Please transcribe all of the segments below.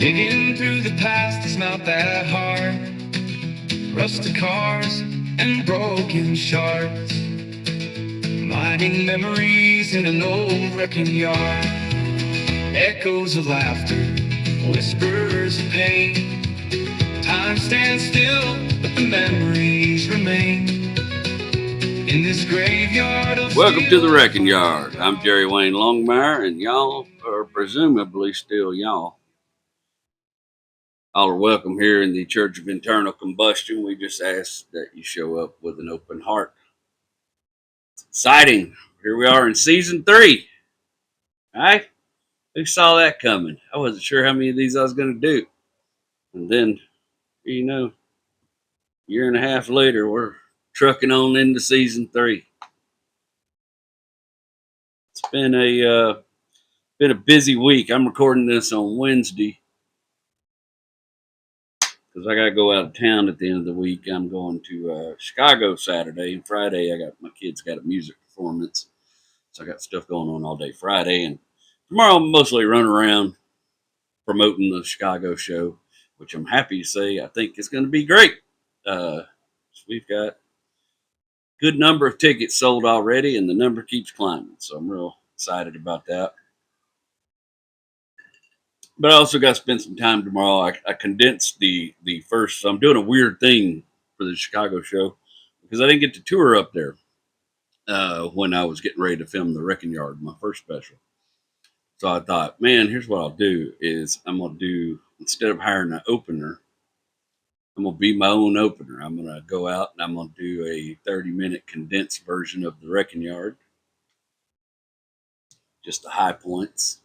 Digging through the past is not that hard. Rusted cars and broken shards, mining memories in an old wrecking yard. Echoes of laughter, whispers of pain. Time stands still, but the memories remain in this graveyard of Welcome to the Wrecking Yard. I'm Jerry Wayne Longmire, and y'all are presumably still y'all. All are welcome here in the Church of Internal Combustion. We just ask that you show up with an open heart. It's exciting. Here we are in season 3. All right? Who saw that coming? I wasn't sure how many of these I was going to do. And then, you know, a year and a half later, we're trucking on into season 3. It's been a busy week. I'm recording this on Wednesday because I got to go out of town at the end of the week. I'm going to Chicago Saturday, and Friday my kids got a music performance, so I got stuff going on all day Friday, and tomorrow I'm mostly running around promoting the Chicago show, which I'm happy to say I think it's going to be great. We've got a good number of tickets sold already, and the number keeps climbing, so I'm real excited about that. But I also got to spend some time tomorrow. I condensed the first. So I'm doing a weird thing for the Chicago show because I didn't get to tour up there when I was getting ready to film the Wrecking Yard, my first special. So I thought, man, here's what I'll do is I'm going to do, instead of hiring an opener, I'm going to be my own opener. I'm going to go out and I'm going to do a 30-minute condensed version of the Wrecking Yard. Just the high points.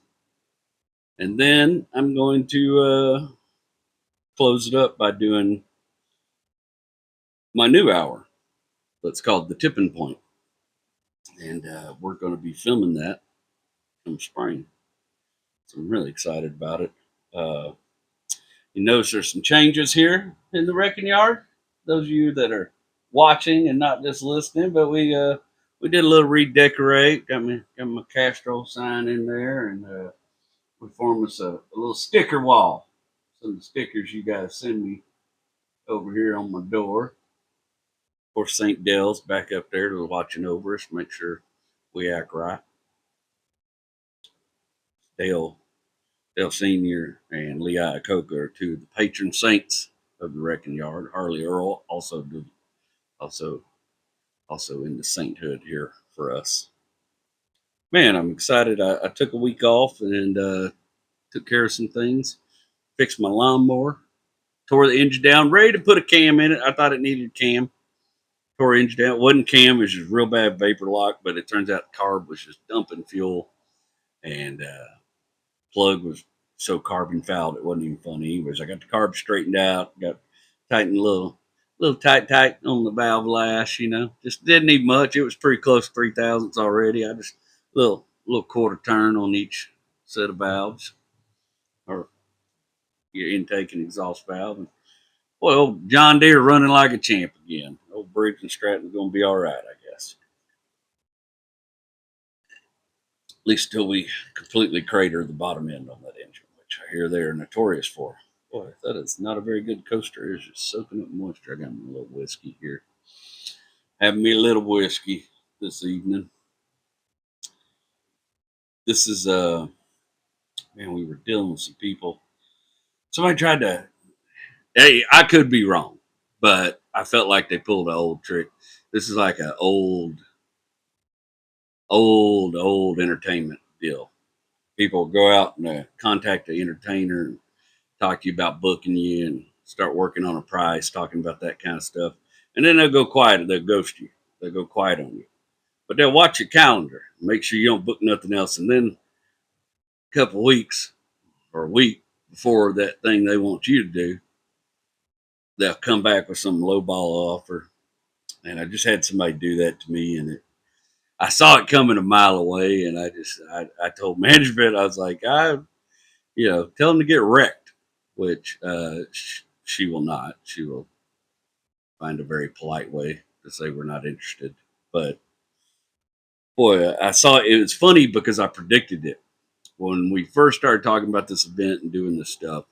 And then I'm going to close it up by doing my new hour. That's called The Tipping Point. And we're going to be filming that in spring. So I'm really excited about it. You notice there's some changes here in the Wrecking Yard. Those of you that are watching and not just listening, but we did a little redecorate. Got my Castro sign in there, and we formed us a little sticker wall. Some of the stickers you guys send me over here on my door. Of course, St. Dale's back up there to watching over us, make sure we act right. Dale Sr. and Lee Iacocca are two of the patron saints of the Wrecking Yard. Harley Earl also in the sainthood here for us. Man, I'm excited. I took a week off and took care of some things. Fixed my lawnmower. Tore the engine down. Ready to put a cam in it. I thought it needed a cam. Tore the engine down. It wasn't cam. It was just real bad vapor lock. But it turns out the carb was just dumping fuel. And plug was so carbon fouled it wasn't even funny. Anyways, I got the carb straightened out. Got tightened a little tight on the valve lash, just didn't need much. It was pretty close to 3,000ths already. I just little quarter turn on each set of valves, or your intake and exhaust valve. And boy, old John Deere running like a champ again. Old Briggs and Stratton's gonna be all right, I guess. At least until we completely crater the bottom end on that engine, which I hear they're notorious for. Boy, that is not a very good coaster. It's just soaking up moisture. I got my little whiskey here. Having me a little whiskey this evening. This is man, we were dealing with some people. Somebody tried to, hey, I could be wrong, but I felt like they pulled an old trick. This is like an old entertainment deal. People go out and contact the entertainer and talk to you about booking you and start working on a price, talking about that kind of stuff. And then they'll go quiet. They'll ghost you. They'll go quiet on you. But they'll watch your calendar, make sure you don't book nothing else. And then a couple weeks or a week before that thing they want you to do, they'll come back with some lowball offer. And I just had somebody do that to me, and I saw it coming a mile away. And I told management, I was like, tell them to get wrecked, which she will not. She will find a very polite way to say we're not interested. But boy, I saw it. It was funny because I predicted it when we first started talking about this event and doing this stuff.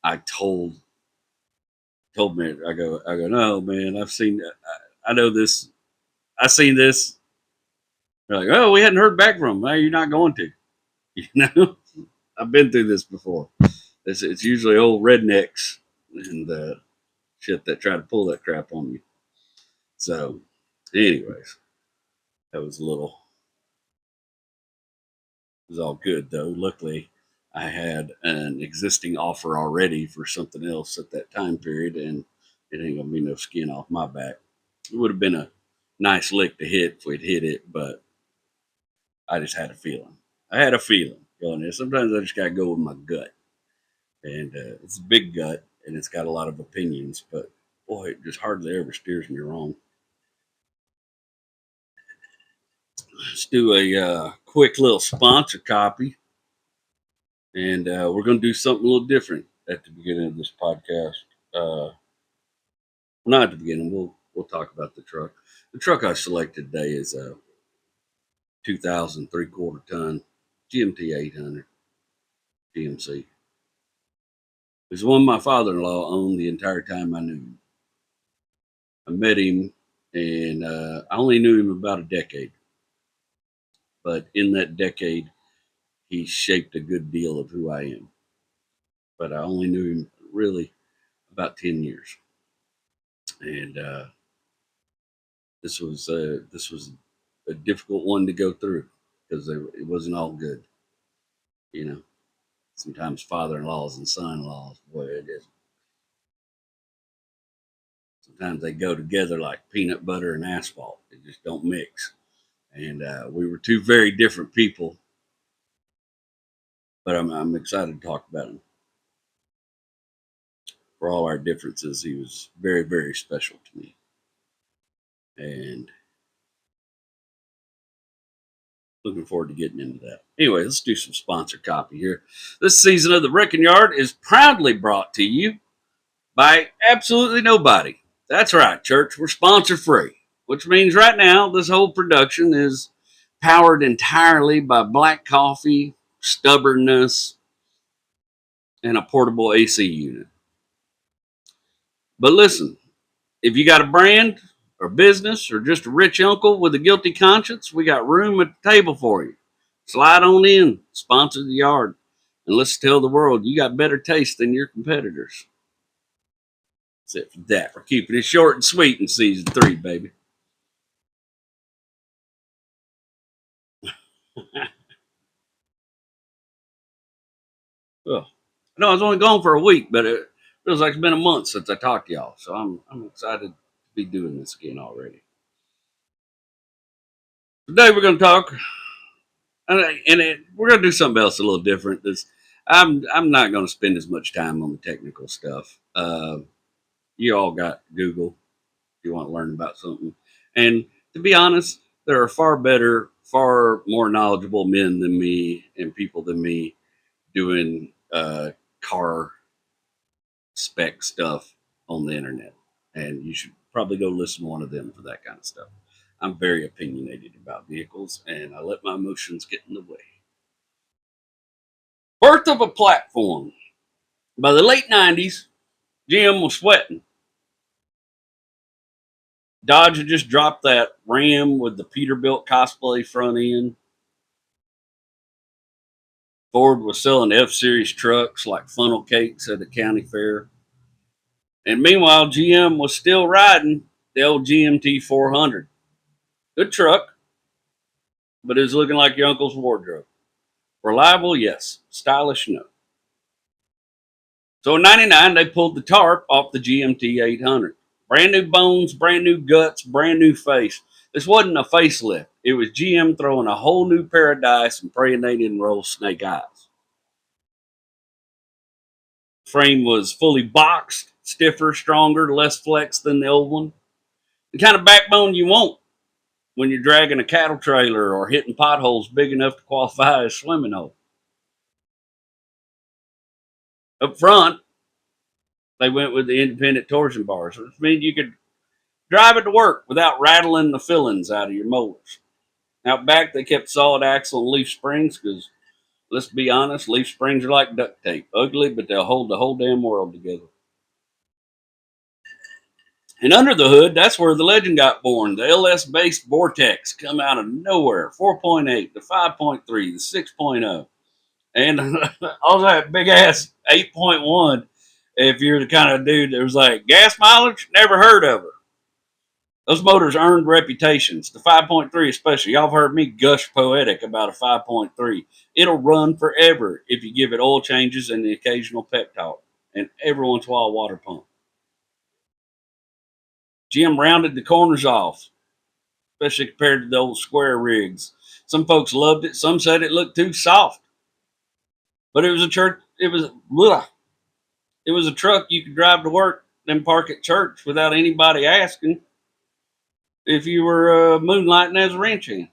I told me, I go, no, man, I know this. I seen this. They're like, oh, we hadn't heard back from them. No, you're not going to. You know, I've been through this before. It's usually old rednecks and shit that try to pull that crap on you. So, anyways, that was a little. It was all good though. Luckily, I had an existing offer already for something else at that time period, and it ain't gonna be no skin off my back. It would have been a nice lick to hit if we'd hit it, but I just had a feeling. I had a feeling going there. Sometimes I just gotta go with my gut, and it's a big gut, and it's got a lot of opinions, but boy, it just hardly ever steers me wrong. Let's do a quick little sponsor copy, and we're going to do something a little different at the beginning of this podcast. Not at the beginning. We'll talk about the truck. The truck I selected today is a 2000 3/4 ton GMT 800 GMC. It's one my father-in-law owned the entire time I knew him. I met him, and I only knew him about a decade. But in that decade, he shaped a good deal of who I am. But I only knew him really about 10 years. And this was a difficult one to go through because it wasn't all good. You know, sometimes father-in-laws and son-in-laws, boy, it is. Sometimes they go together like peanut butter and asphalt. They just don't mix. And we were two very different people, but I'm excited to talk about him. For all our differences, he was very, very special to me. And looking forward to getting into that. Anyway, let's do some sponsor copy here. This season of the Wrecking Yard is proudly brought to you by absolutely nobody. That's right, church. We're sponsor free, which means right now this whole production is powered entirely by black coffee, stubbornness, and a portable AC unit. But listen, if you got a brand or business or just a rich uncle with a guilty conscience, we got room at the table for you. Slide on in, sponsor the yard, and let's tell the world you got better taste than your competitors. That's it for that. We're keeping it short and sweet in season 3, baby. Well, no, I was only gone for a week, but it feels like it's been a month since I talked to y'all. So I'm excited to be doing this again already. Today we're going to talk, we're going to do something else a little different. I'm not going to spend as much time on the technical stuff. You all got Google if you want to learn about something. And to be honest, there are far better, far more knowledgeable men than me and people than me doing car spec stuff on the internet. And you should probably go listen to one of them for that kind of stuff. I'm very opinionated about vehicles, and I let my emotions get in the way. Birth of a platform. By the late 90s, GM was sweating. Dodge had just dropped that Ram with the Peterbilt cosplay front end. Ford was selling F-Series trucks like funnel cakes at the county fair. And meanwhile, GM was still riding the old GMT 400. Good truck, but it was looking like your uncle's wardrobe. Reliable, yes. Stylish, no. So in 99, they pulled the tarp off the GMT 800. Brand new bones, brand new guts, brand new face. This wasn't a facelift. It was GM throwing a whole new paradise and praying they didn't roll snake eyes. Frame was fully boxed, stiffer, stronger, less flex than the old one. The kind of backbone you want when you're dragging a cattle trailer or hitting potholes big enough to qualify as swimming hole. Up front, they went with the independent torsion bars, which means you could drive it to work without rattling the fillings out of your motors. Out back, they kept solid axle and leaf springs because Let's be honest, leaf springs are like duct tape. Ugly, but they'll hold the whole damn world together. And under the hood, that's where the legend got born. The LS-based Vortex come out of nowhere. 4.8, the 5.3, the 6.0. And also that big-ass 8.1, if you're the kind of dude that was like, gas mileage? Never heard of her. Those motors earned reputations. The 5.3 especially. Y'all have heard me gush poetic about a 5.3. It'll run forever if you give it oil changes and the occasional pep talk. And every once in a while, a water pump. Jim rounded the corners off, especially compared to the old square rigs. Some folks loved it. Some said it looked too soft. But it was a church. It was a truck you could drive to work and park at church without anybody asking if you were moonlighting as a ranch hand.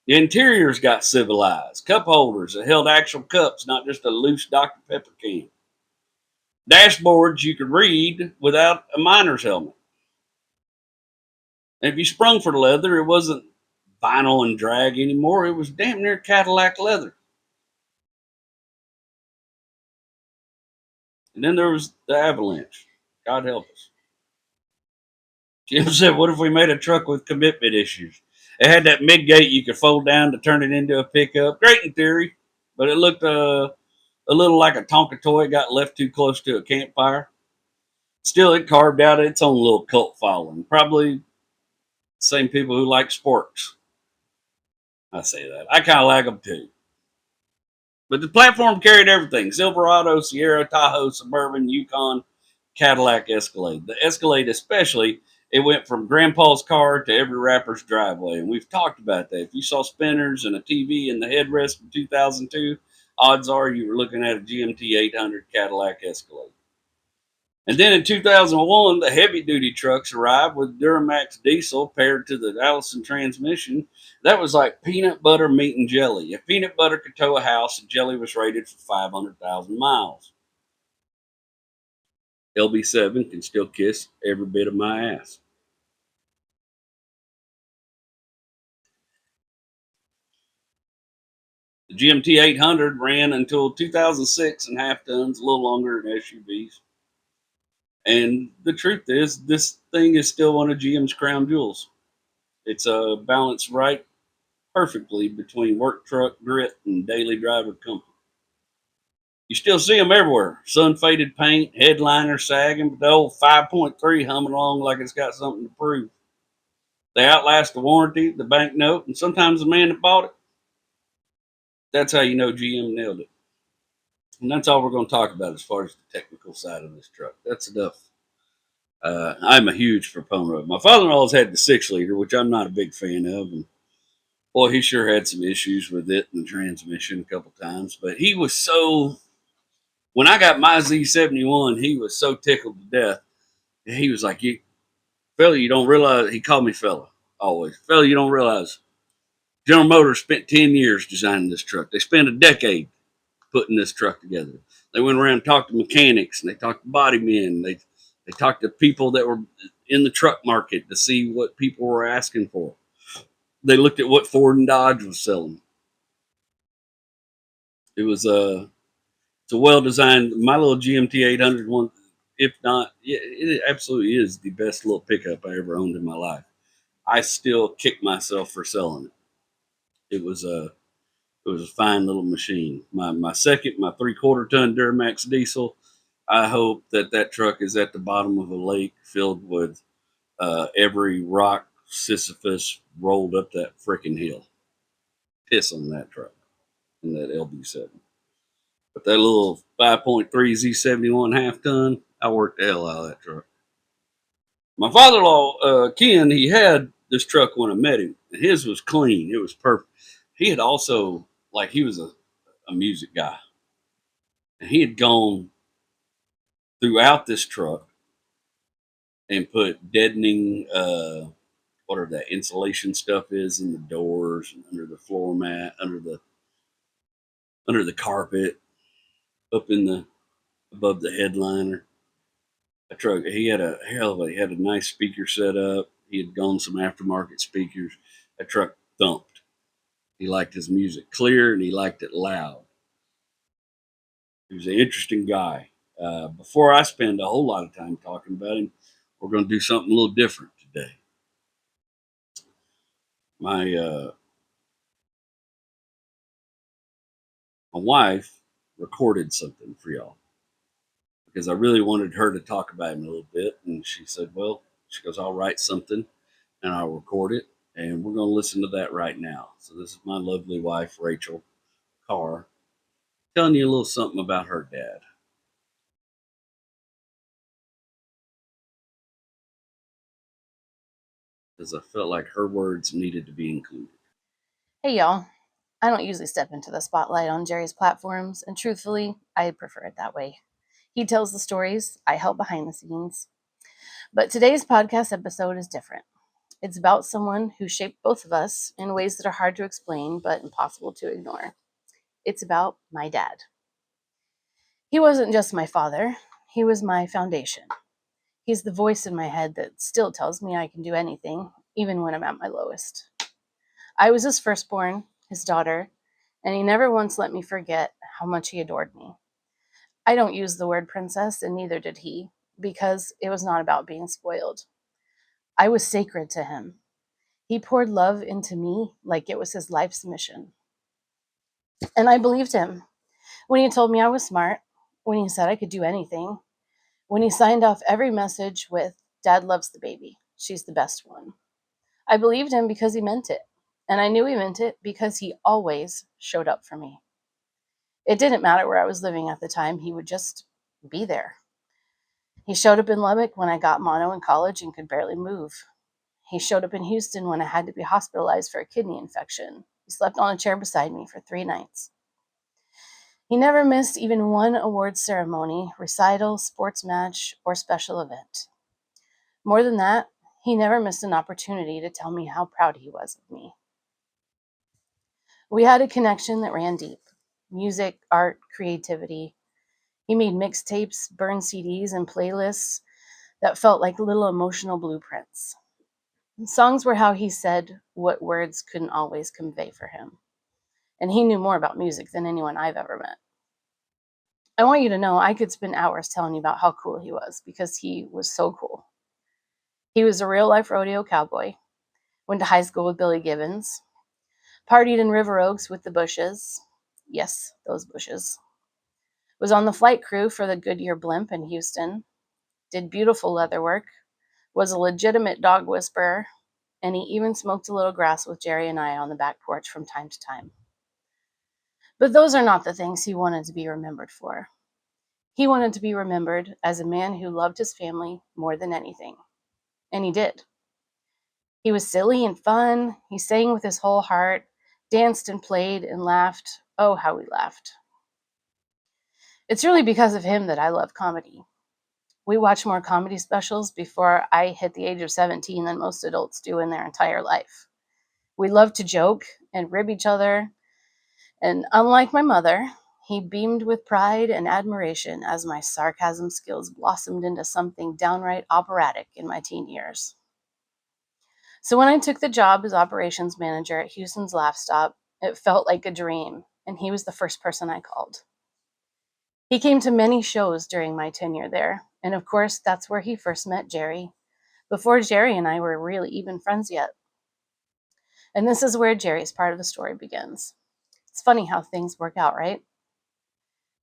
The interiors got civilized. Cup holders that held actual cups, not just a loose Dr. Pepper can. Dashboards you could read without a miner's helmet. And if you sprung for the leather, it wasn't vinyl and drag anymore. It was damn near Cadillac leather. And then there was the Avalanche. God help us. Jim said, what if we made a truck with commitment issues? It had that mid-gate you could fold down to turn it into a pickup. Great in theory, but it looked a little like a Tonka toy got left too close to a campfire. Still, it carved out its own little cult following. Probably the same people who like sports. I say that. I kind of like them too. But the platform carried everything. Silverado, Sierra, Tahoe, Suburban, Yukon, Cadillac, Escalade. The Escalade especially, it went from grandpa's car to every rapper's driveway. And we've talked about that. If you saw spinners and a TV and the headrest in 2002, odds are you were looking at a GMT 800 Cadillac Escalade. And then in 2001, the heavy-duty trucks arrived with Duramax diesel paired to the Allison transmission. That was like peanut butter, meat, and jelly. If peanut butter could tow a house, and jelly was rated for 500,000 miles. LB7 can still kiss every bit of my ass. The GMT 800 ran until 2006 in half tons, a little longer than SUVs. And the truth is, this thing is still one of GM's crown jewels. It's balanced right perfectly between work truck grit and daily driver comfort. You still see them everywhere. Sun-faded paint, headliner sagging, but the old 5.3 humming along like it's got something to prove. They outlast the warranty, the bank note, and sometimes the man that bought it. That's how you know GM nailed it. And that's all we're going to talk about as far as the technical side of this truck. That's enough. I'm a huge proponent of it. My father-in-law's had the 6-liter, which I'm not a big fan of. And boy, he sure had some issues with it and the transmission a couple times. But he was so, when I got my Z71, he was so tickled to death. He was like, fella, you don't realize, he called me fella, always. Fella, you don't realize, General Motors spent 10 years designing this truck. They spent a decade putting this truck together. They went around and talked to mechanics, and they talked to body men. They talked to people that were in the truck market to see what people were asking for. They looked at what Ford and Dodge was selling. It was it's a well-designed, my little GMT 800 one, if not, it absolutely is the best little pickup I ever owned in my life. I still kick myself for selling it. It was a fine little machine. My second, my 3/4 ton Duramax diesel, I hope that truck is at the bottom of a lake filled with every rock Sisyphus rolled up that freaking hill. Piss on that truck in that LB7. But that little 5.3 Z71 half ton, I worked the hell out of that truck. My father-in-law, Ken, he had this truck when I met him. And his was clean. It was perfect. He had also, like, he was a music guy. And he had gone throughout this truck and put deadening, whatever that insulation stuff is in the doors and under the floor mat, under the carpet, up in the above the headliner. A truck. He had a nice speaker set up. He had gone some aftermarket speakers. That truck thumped. He liked his music clear and he liked it loud. He was an interesting guy. Before I spend a whole lot of time talking about him, we're going to do something a little different today. My my wife recorded something for y'all because I really wanted her to talk about him a little bit, and she said, "Well," she goes, "I'll write something and I'll record it, and we're going to listen to that right now." So this is my lovely wife, Rachel Carr, telling you a little something about her dad. Because I felt like her words needed to be included. Hey y'all, I don't usually step into the spotlight on Jerry's platforms, and truthfully, I prefer it that way. He tells the stories, I help behind the scenes. But today's podcast episode is different. It's about someone who shaped both of us in ways that are hard to explain but impossible to ignore. It's about my dad. He wasn't just my father, he was my foundation. He's the voice in my head that still tells me I can do anything, even when I'm at my lowest. I was his firstborn, his daughter, and he never once let me forget how much he adored me. I don't use the word princess, and neither did he, because it was not about being spoiled. I was sacred to him. He poured love into me like it was his life's mission. And I believed him when he told me I was smart, when he said I could do anything, when he signed off every message with, "Dad loves the baby. She's the best one." I believed him because he meant it. And I knew he meant it because he always showed up for me. It didn't matter where I was living at the time, he would just be there. He showed up in Lubbock when I got mono in college and could barely move. He showed up in Houston when I had to be hospitalized for a kidney infection. He slept on a chair beside me for 3 nights. He never missed even one awards ceremony, recital, sports match, or special event. More than that, he never missed an opportunity to tell me how proud he was of me. We had a connection that ran deep. Music, art, creativity. He made mixtapes, burned CDs, and playlists that felt like little emotional blueprints. Songs were how he said what words couldn't always convey for him. And he knew more about music than anyone I've ever met. I want you to know I could spend hours telling you about how cool he was because he was so cool. He was a real life rodeo cowboy, went to high school with Billy Gibbons, partied in River Oaks with the Bushes. Yes, those Bushes. Was on the flight crew for the Goodyear Blimp in Houston, did beautiful leather work, was a legitimate dog whisperer, and he even smoked a little grass with Jerry and I on the back porch from time to time. But those are not the things he wanted to be remembered for. He wanted to be remembered as a man who loved his family more than anything. And he did. He was silly and fun. He sang with his whole heart, danced and played and laughed. Oh, how we laughed. It's really because of him that I love comedy. We watch more comedy specials before I hit the age of 17 than most adults do in their entire life. We love to joke and rib each other, and unlike my mother, he beamed with pride and admiration as my sarcasm skills blossomed into something downright operatic in my teen years. So when I took the job as operations manager at Houston's Laugh Stop, it felt like a dream, and he was the first person I called. He came to many shows during my tenure there, and of course, that's where he first met Jerry, before Jerry and I were really even friends yet. And this is where Jerry's part of the story begins. It's funny how things work out, right?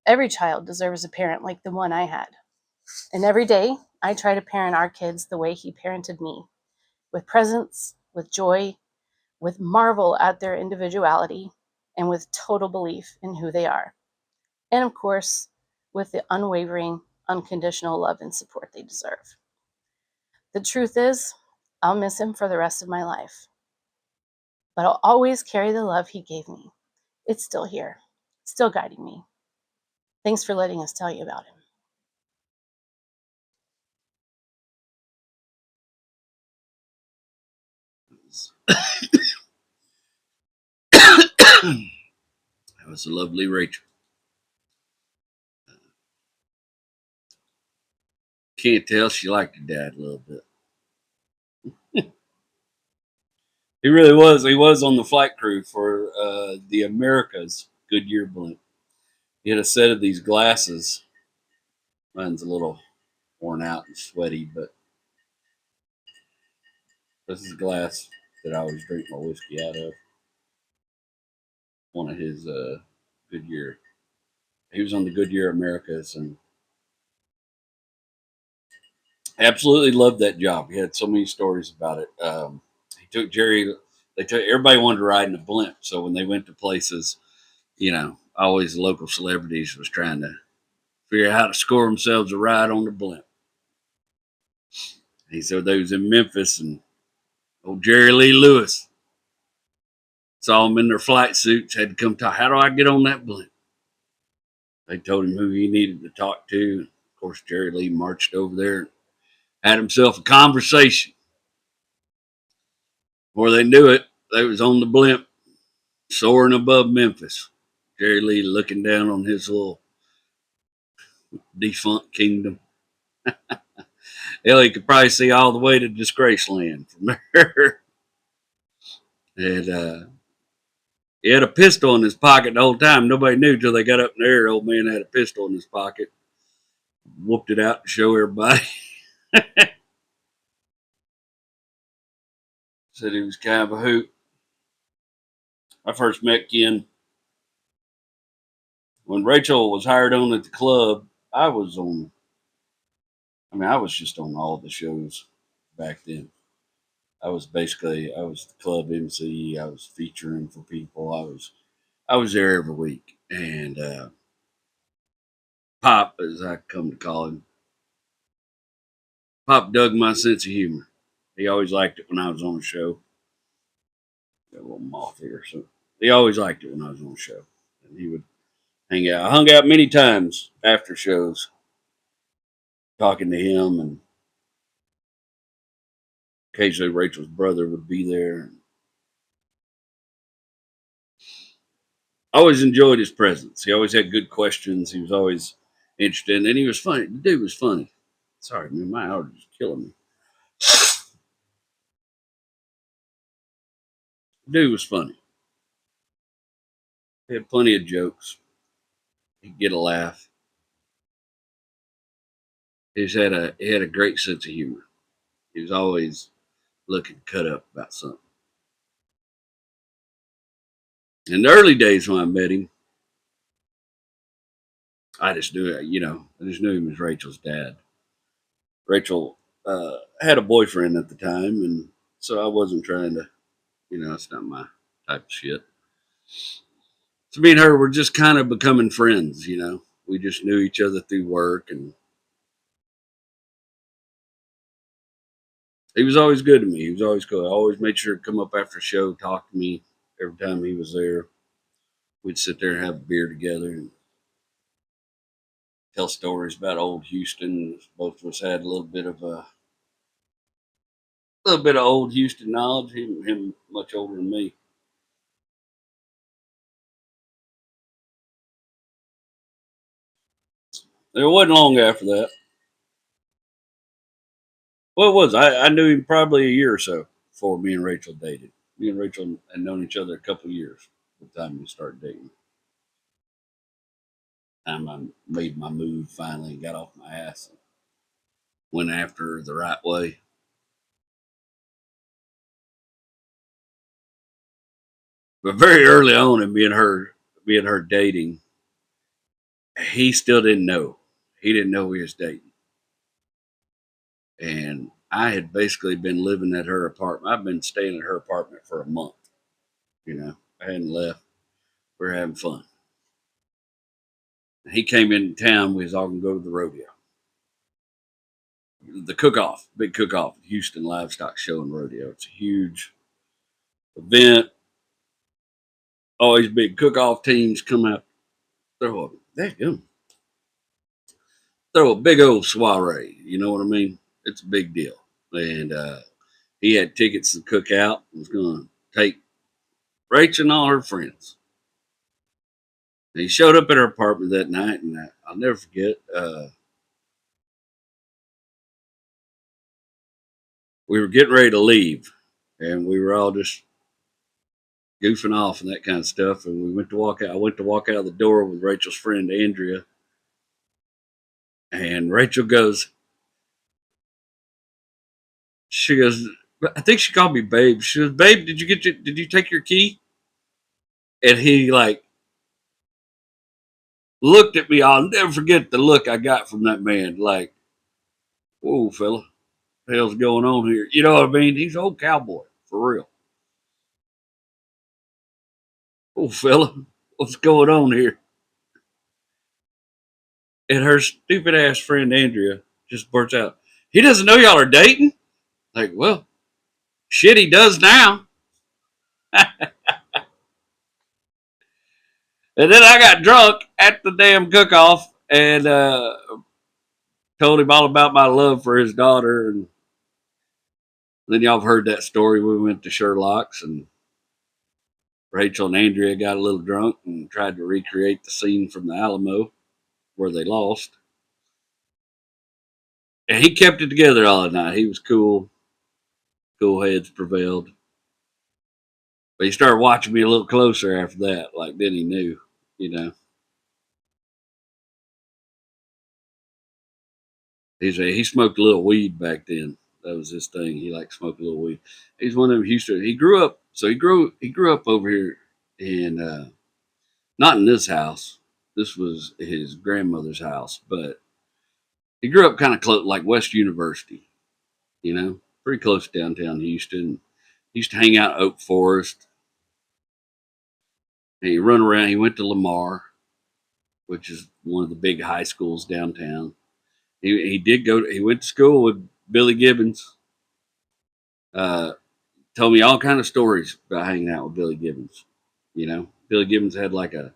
Every child deserves a parent like the one I had. And every day, I try to parent our kids the way he parented me, with presence, with joy, with marvel at their individuality, and with total belief in who they are. And of course, with the unwavering, unconditional love and support they deserve. The truth is, I'll miss him for the rest of my life. But I'll always carry the love he gave me. It's still here, still guiding me. Thanks for letting us tell you about him. That was a lovely Rachel. Can't tell she liked her dad a little bit. He really was. He was on the flight crew for the America's Goodyear Blimp. He had a set of these glasses. Mine's a little worn out and sweaty, but this is a glass that I always drink my whiskey out of. One of his Goodyear. He was on the Goodyear Americas and absolutely loved that job. He had so many stories about it. He took Jerry. Everybody wanted to ride in a blimp, so when they went to places, always the local celebrities was trying to figure out how to score themselves a ride on the blimp. He said they was in Memphis and old Jerry Lee Lewis saw them in their flight suits, had to come talk. How do I get on that blimp? They told him who he needed to talk to. Of course, Jerry Lee marched over there and had himself a conversation. Before they knew it, they was on the blimp soaring above Memphis. Jerry Lee looking down on his little defunct kingdom. Hell, he could probably see all the way to Disgraceland from there. And he had a pistol in his pocket the whole time. Nobody knew till they got up in the air. Old man had a pistol in his pocket. Whooped it out to show everybody. Said he was kind of a hoot. I first met Ken when Rachel was hired on at the club. I was just on all the shows back then. I was the club MC. I was featuring for people. I was there every week. And Pop, as I come to call him, Pop dug my sense of humor. He always liked it when I was on the show. Got a little moth here, so he always liked it when I was on the show. And he would hang out. I hung out many times after shows, talking to him, and occasionally Rachel's brother would be there. I always enjoyed his presence. He always had good questions. He was always interested, and he was funny. The dude was funny. Sorry, man, my allergies is killing me. The dude was funny. He had plenty of jokes. He'd get a laugh. He had a great sense of humor. He was always looking cut up about something. In the early days when I met him, I just knew him as Rachel's dad. Rachel had a boyfriend at the time, and so I wasn't trying to, it's not my type of shit. So me and her were just kind of becoming friends, We just knew each other through work, and he was always good to me. He was always cool. I always made sure to come up after the show, talk to me every time he was there. We'd sit there and have a beer together and tell stories about old Houston. Both of us had a little bit of old Houston knowledge. Him much older than me. It wasn't long after that. Well, it was. I knew him probably a year or so before me and Rachel dated. Me and Rachel had known each other a couple of years by the time we started dating. Time I made my move finally and got off my ass and went after her the right way. But very early on in being her dating, he still didn't know. He didn't know we was dating. And I had basically been living at her apartment. I've been staying at her apartment for a month. I hadn't left. We were having fun. And he came into town. We was all going to go to the rodeo. The cook-off, big cook-off, Houston Livestock Show and Rodeo. It's a huge event. Always big cook-off teams come out. Throw a big old soiree. You know what I mean? It's a big deal. And he had tickets to cook out. Was going to take Rachel and all her friends. And he showed up at her apartment that night, and I'll never forget. We were getting ready to leave, and we were all just goofing off and that kind of stuff. And we went to walk out. I went to walk out of the door with Rachel's friend Andrea, and Rachel goes, she goes, I think she called me babe. She goes, babe, did you take your key? And he like looked at me. I'll never forget the look I got from that man. Like, whoa, fella, what the hell's going on here? You know what I mean? He's an old cowboy for real. Oh, fella, what's going on here? And her stupid ass friend Andrea just bursts out, he doesn't know y'all are dating? Like, well, shit, he does now. And then I got drunk at the damn cook off and told him all about my love for his daughter. And then y'all have heard that story. We went to Sherlock's and Rachel and Andrea got a little drunk and tried to recreate the scene from the Alamo where they lost. And he kept it together all the night. He was cool. Cool heads prevailed. But he started watching me a little closer after that. Like, then he knew, you know. He smoked a little weed back then. That was his thing. He liked smoking a little weed. He's one of them Houston. He grew up. So he grew up over here in not in this house. This was his grandmother's house, but he grew up kind of close, like West University. You know, pretty close to downtown Houston. He used to hang out in Oak Forest. And he run around. He went to Lamar, which is one of the big high schools downtown. He did go. He went to school with Billy Gibbons. Uh, Told me all kind of stories about hanging out with Billy Gibbons. You know, Billy Gibbons had like I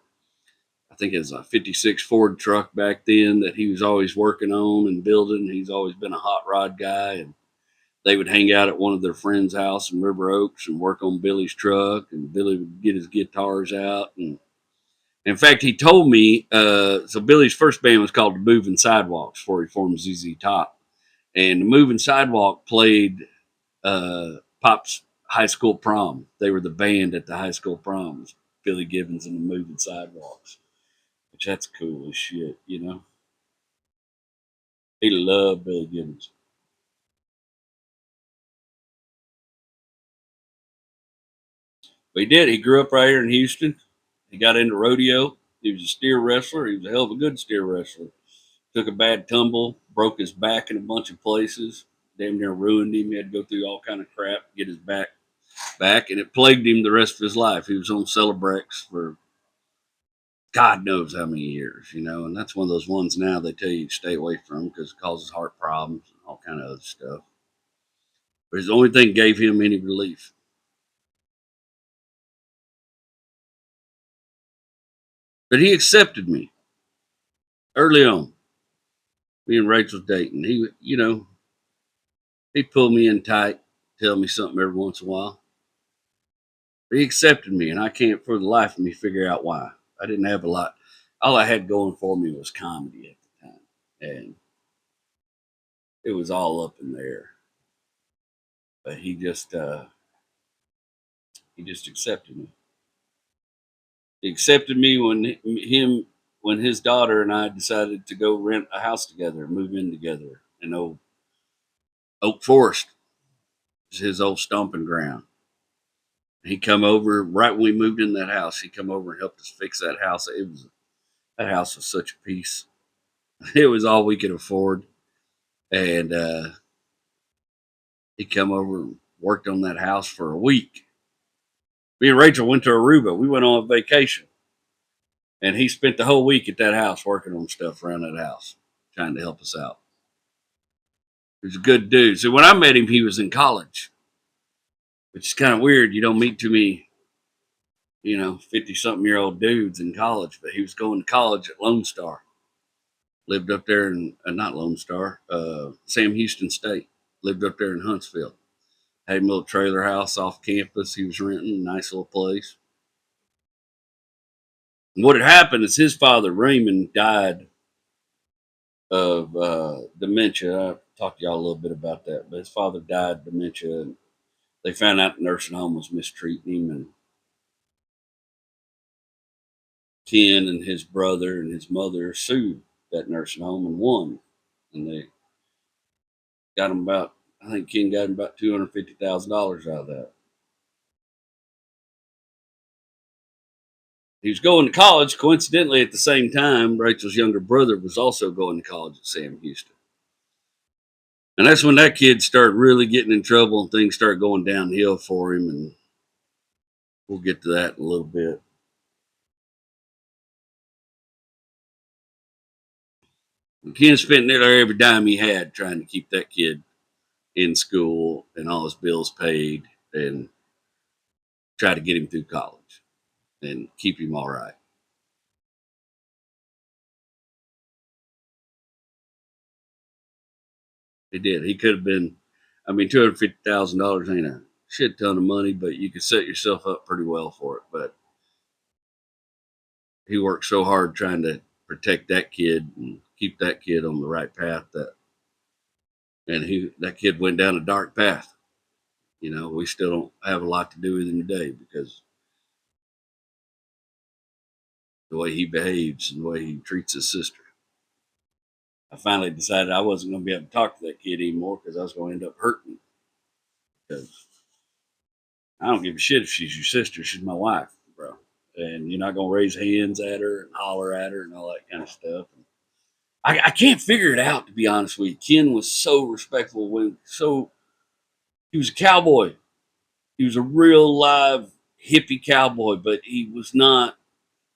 think it was a '56 Ford truck back then that he was always working on and building. He's always been a hot rod guy, and they would hang out at one of their friends' house in River Oaks and work on Billy's truck, and Billy would get his guitars out. And in fact, he told me, so Billy's first band was called the Moving Sidewalks before he formed ZZ Top. And the Moving Sidewalk played Pop's high school prom. They were the band at the high school prom. Billy Gibbons and the Moving Sidewalks, which that's cool as shit, you know. He loved Billy Gibbons. But he did. He grew up right here in Houston. He got into rodeo. He was a steer wrestler. He was a hell of a good steer wrestler. Took a bad tumble, broke his back in a bunch of places, damn near ruined him. He had to go through all kind of crap to get his back, and it plagued him the rest of his life. He was on Celebrex for God knows how many years, you know, and that's one of those ones now they tell you to stay away from because it causes heart problems and all kind of other stuff. But it's the only thing that gave him any relief. But he accepted me early on. Me and Rachel's dating. He, you know, he'd pull me in tight, tell me something every once in a while. But he accepted me, and I can't for the life of me figure out why. I didn't have a lot. All I had going for me was comedy at the time, and it was all up in there. But he just accepted me. He accepted me when his daughter and I decided to go rent a house together, move in together in old Oak Forest. It's his old stomping ground. He come over right when we moved in that house. He come over and helped us fix that house. That house was such a piece. It was all we could afford, and he come over and worked on that house for a week. Me and Rachel went to Aruba. We went on a vacation, and he spent the whole week at that house working on stuff around that house, trying to help us out. He was a good dude. So when I met him, he was in college, which is kind of weird. You don't meet too many, 50-something-year-old dudes in college, but he was going to college at Lone Star. Lived up there in, not Lone Star, Sam Houston State. Lived up there in Huntsville. Had a little trailer house off campus he was renting, a nice little place. And what had happened is his father, Raymond, died of dementia. I talked to y'all a little bit about that, but his father died of dementia, and they found out the nursing home was mistreating him, and Ken and his brother and his mother sued that nursing home and won. And they got him about, I think Ken got him about $250,000 out of that. He was going to college. Coincidentally, at the same time, Rachel's younger brother was also going to college at Sam Houston. And that's when that kid started really getting in trouble and things started going downhill for him. And we'll get to that in a little bit. And Ken spent nearly every dime he had trying to keep that kid in school and all his bills paid and try to get him through college and keep him all right. He did. He could have been, I mean, $250,000 ain't a shit ton of money, but you could set yourself up pretty well for it. But he worked so hard trying to protect that kid and keep that kid on the right path that kid went down a dark path. You know, we still don't have a lot to do with him today because the way he behaves and the way he treats his sister. I finally decided I wasn't going to be able to talk to that kid anymore because I was going to end up hurting. Because I don't give a shit if she's your sister. She's my wife, bro. And you're not going to raise hands at her and holler at her and all that kind of stuff. I can't figure it out, to be honest with you. Ken was so respectful he was a cowboy. He was a real live hippie cowboy, but he was not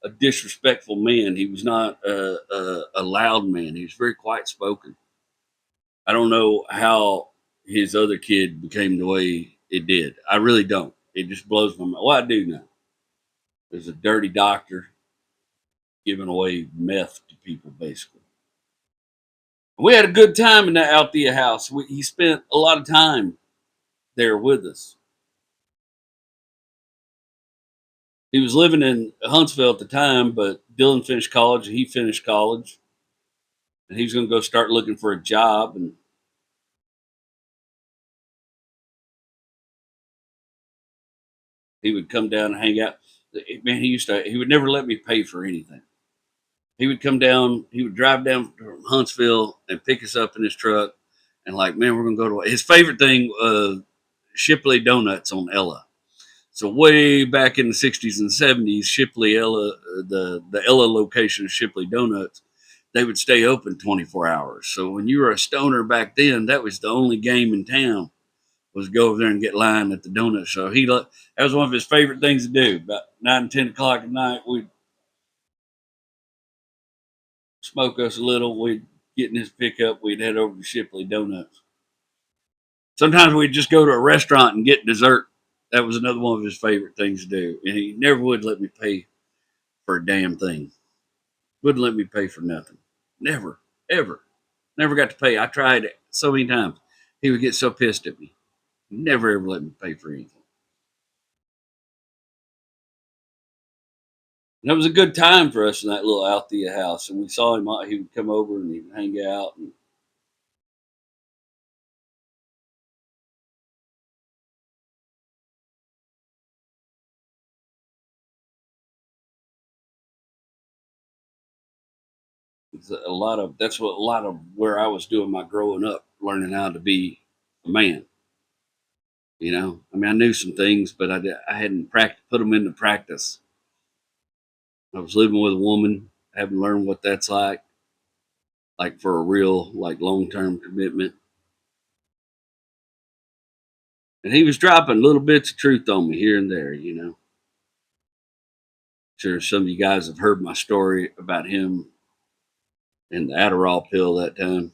a disrespectful man. He was not a loud man. He was very quiet spoken. I don't know how his other kid became the way it did. I really don't. It just blows my mind. Well, I do know. There's a dirty doctor giving away meth to people, basically. We had a good time in that Althea house. He spent a lot of time there with us. He was living in Huntsville at the time, but Dylan finished college. He finished college. And he was going to go start looking for a job. And he would come down and hang out. Man, he would never let me pay for anything. He would come down, he would drive down from Huntsville and pick us up in his truck. And like, man, we're going to go to his favorite thing, Shipley Donuts on Ella. So way back in the 60s and 70s, Shipley Ella, the Ella location of Shipley Donuts, they would stay open 24 hours. So when you were a stoner back then, that was the only game in town, was go over there and get lined at the donut show. That was one of his favorite things to do. About 9, 10 o'clock at night, we'd smoke us a little. We'd get in his pickup. We'd head over to Shipley Donuts. Sometimes we'd just go to a restaurant and get dessert. That was another one of his favorite things to do. And he never would let me pay for a damn thing. Wouldn't let me pay for nothing. Never, ever. Never got to pay. I tried it so many times. He would get so pissed at me. Never ever let me pay for anything. And it was a good time for us in that little Althea house. And we saw him. He would come over and he would hang out. And it's that's what a lot of where I was doing my growing up, learning how to be a man. You know, I mean, I knew some things, but I hadn't put them into practice. I was living with a woman, having learned what that's like for a real, like long-term commitment. And he was dropping little bits of truth on me here and there, you know. Sure, some of you guys have heard my story about him and the Adderall pill that time.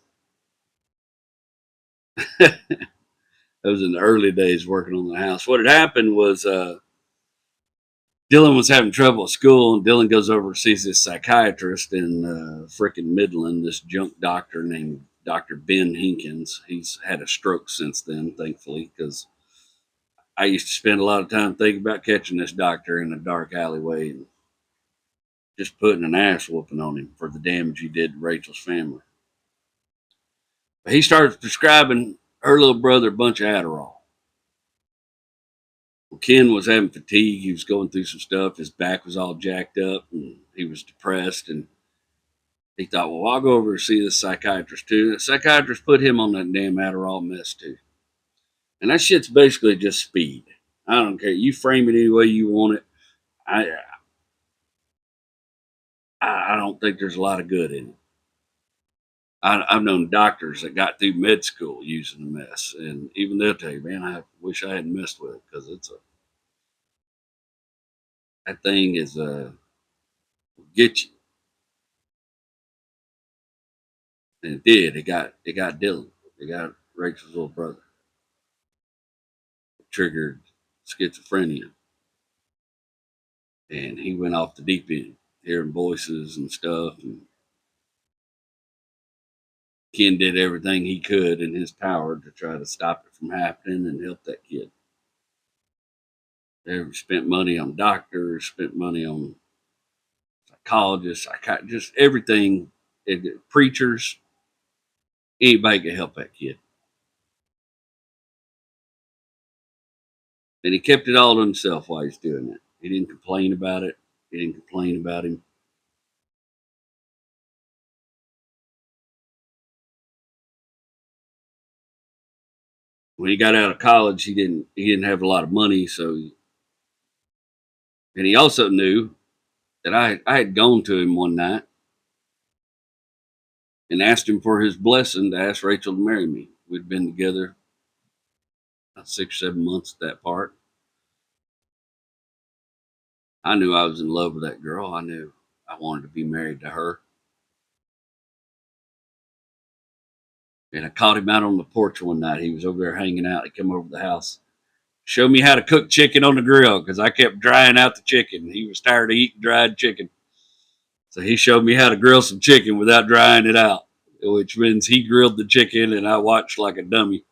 That was in the early days working on the house. What had happened was Dylan was having trouble at school, and Dylan goes over and sees this psychiatrist in frickin' Midland, this junk doctor named Dr. Ben Hinkins. He's had a stroke since then, thankfully, because I used to spend a lot of time thinking about catching this doctor in a dark alleyway and just putting an ass whooping on him for the damage he did to Rachel's family. But he started prescribing her little brother a bunch of Adderall. Ken was having fatigue. He was going through some stuff. His back was all jacked up, and he was depressed. And he thought, well, I'll go over and see this psychiatrist too. The psychiatrist put him on that damn Adderall mess too. And that shit's basically just speed. I don't care. You frame it any way you want it. I don't think there's a lot of good in it. I've known doctors that got through med school using the mess, and even they'll tell you, man, I wish I hadn't messed with it because that thing is will get you. And it did. It got Dylan. It got Rachel's little brother. It triggered schizophrenia, and he went off the deep end, hearing voices and stuff. And Ken did everything he could in his power to try to stop it from happening and help that kid. They spent money on doctors, spent money on psychologists, just everything, preachers, anybody could help that kid. And he kept it all to himself while he's doing it. He didn't complain about it. He didn't complain about him. When he got out of college, he didn't have a lot of money, and he also knew that I had gone to him one night and asked him for his blessing to ask Rachel to marry me. We'd been together about 6 or 7 months at that part. I knew I was in love with that girl. I knew I wanted to be married to her. And I caught him out on the porch one night. He was over there hanging out. He came over to the house, showed me how to cook chicken on the grill because I kept drying out the chicken. He was tired of eating dried chicken. So he showed me how to grill some chicken without drying it out, which means he grilled the chicken and I watched like a dummy.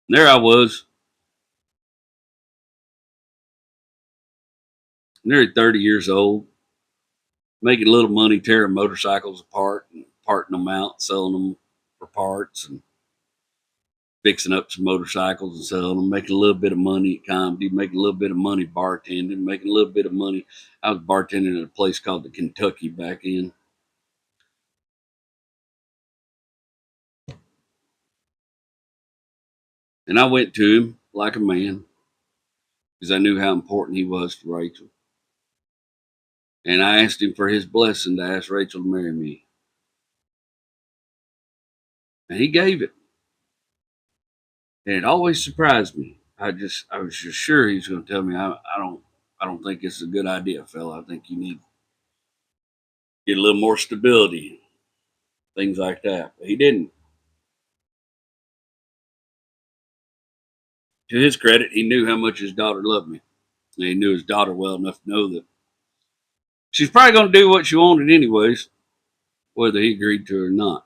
And there I was, nearly 30 years old, making a little money tearing motorcycles apart and parting them out, selling them for parts and fixing up some motorcycles and selling them, making a little bit of money at comedy, making a little bit of money bartending, making a little bit of money. I was bartending at a place called the Kentucky back in. And I went to him like a man because I knew how important he was to Rachel. And I asked him for his blessing to ask Rachel to marry me. And he gave it. And it always surprised me. I was just sure he was going to tell me, I don't think it's a good idea, fella. I think you need to get a little more stability, things like that. But he didn't. To his credit, he knew how much his daughter loved me. And he knew his daughter well enough to know that she's probably going to do what she wanted anyways, whether he agreed to it or not.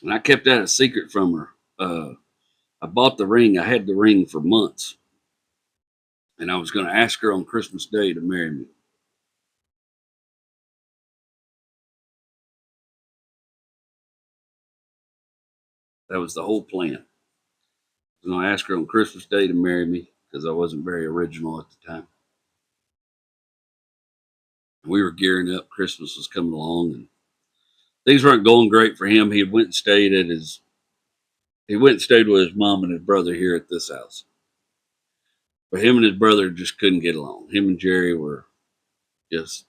And I kept that a secret from her. I bought the ring. I had the ring for months. And I was going to ask her on Christmas Day to marry me. That was the whole plan. I was going to ask her on Christmas Day to marry me because I wasn't very original at the time. We were gearing up. Christmas was coming along, and things weren't going great for him. He went and stayed with his mom and his brother here at this house. But him and his brother just couldn't get along. Him and Jerry were just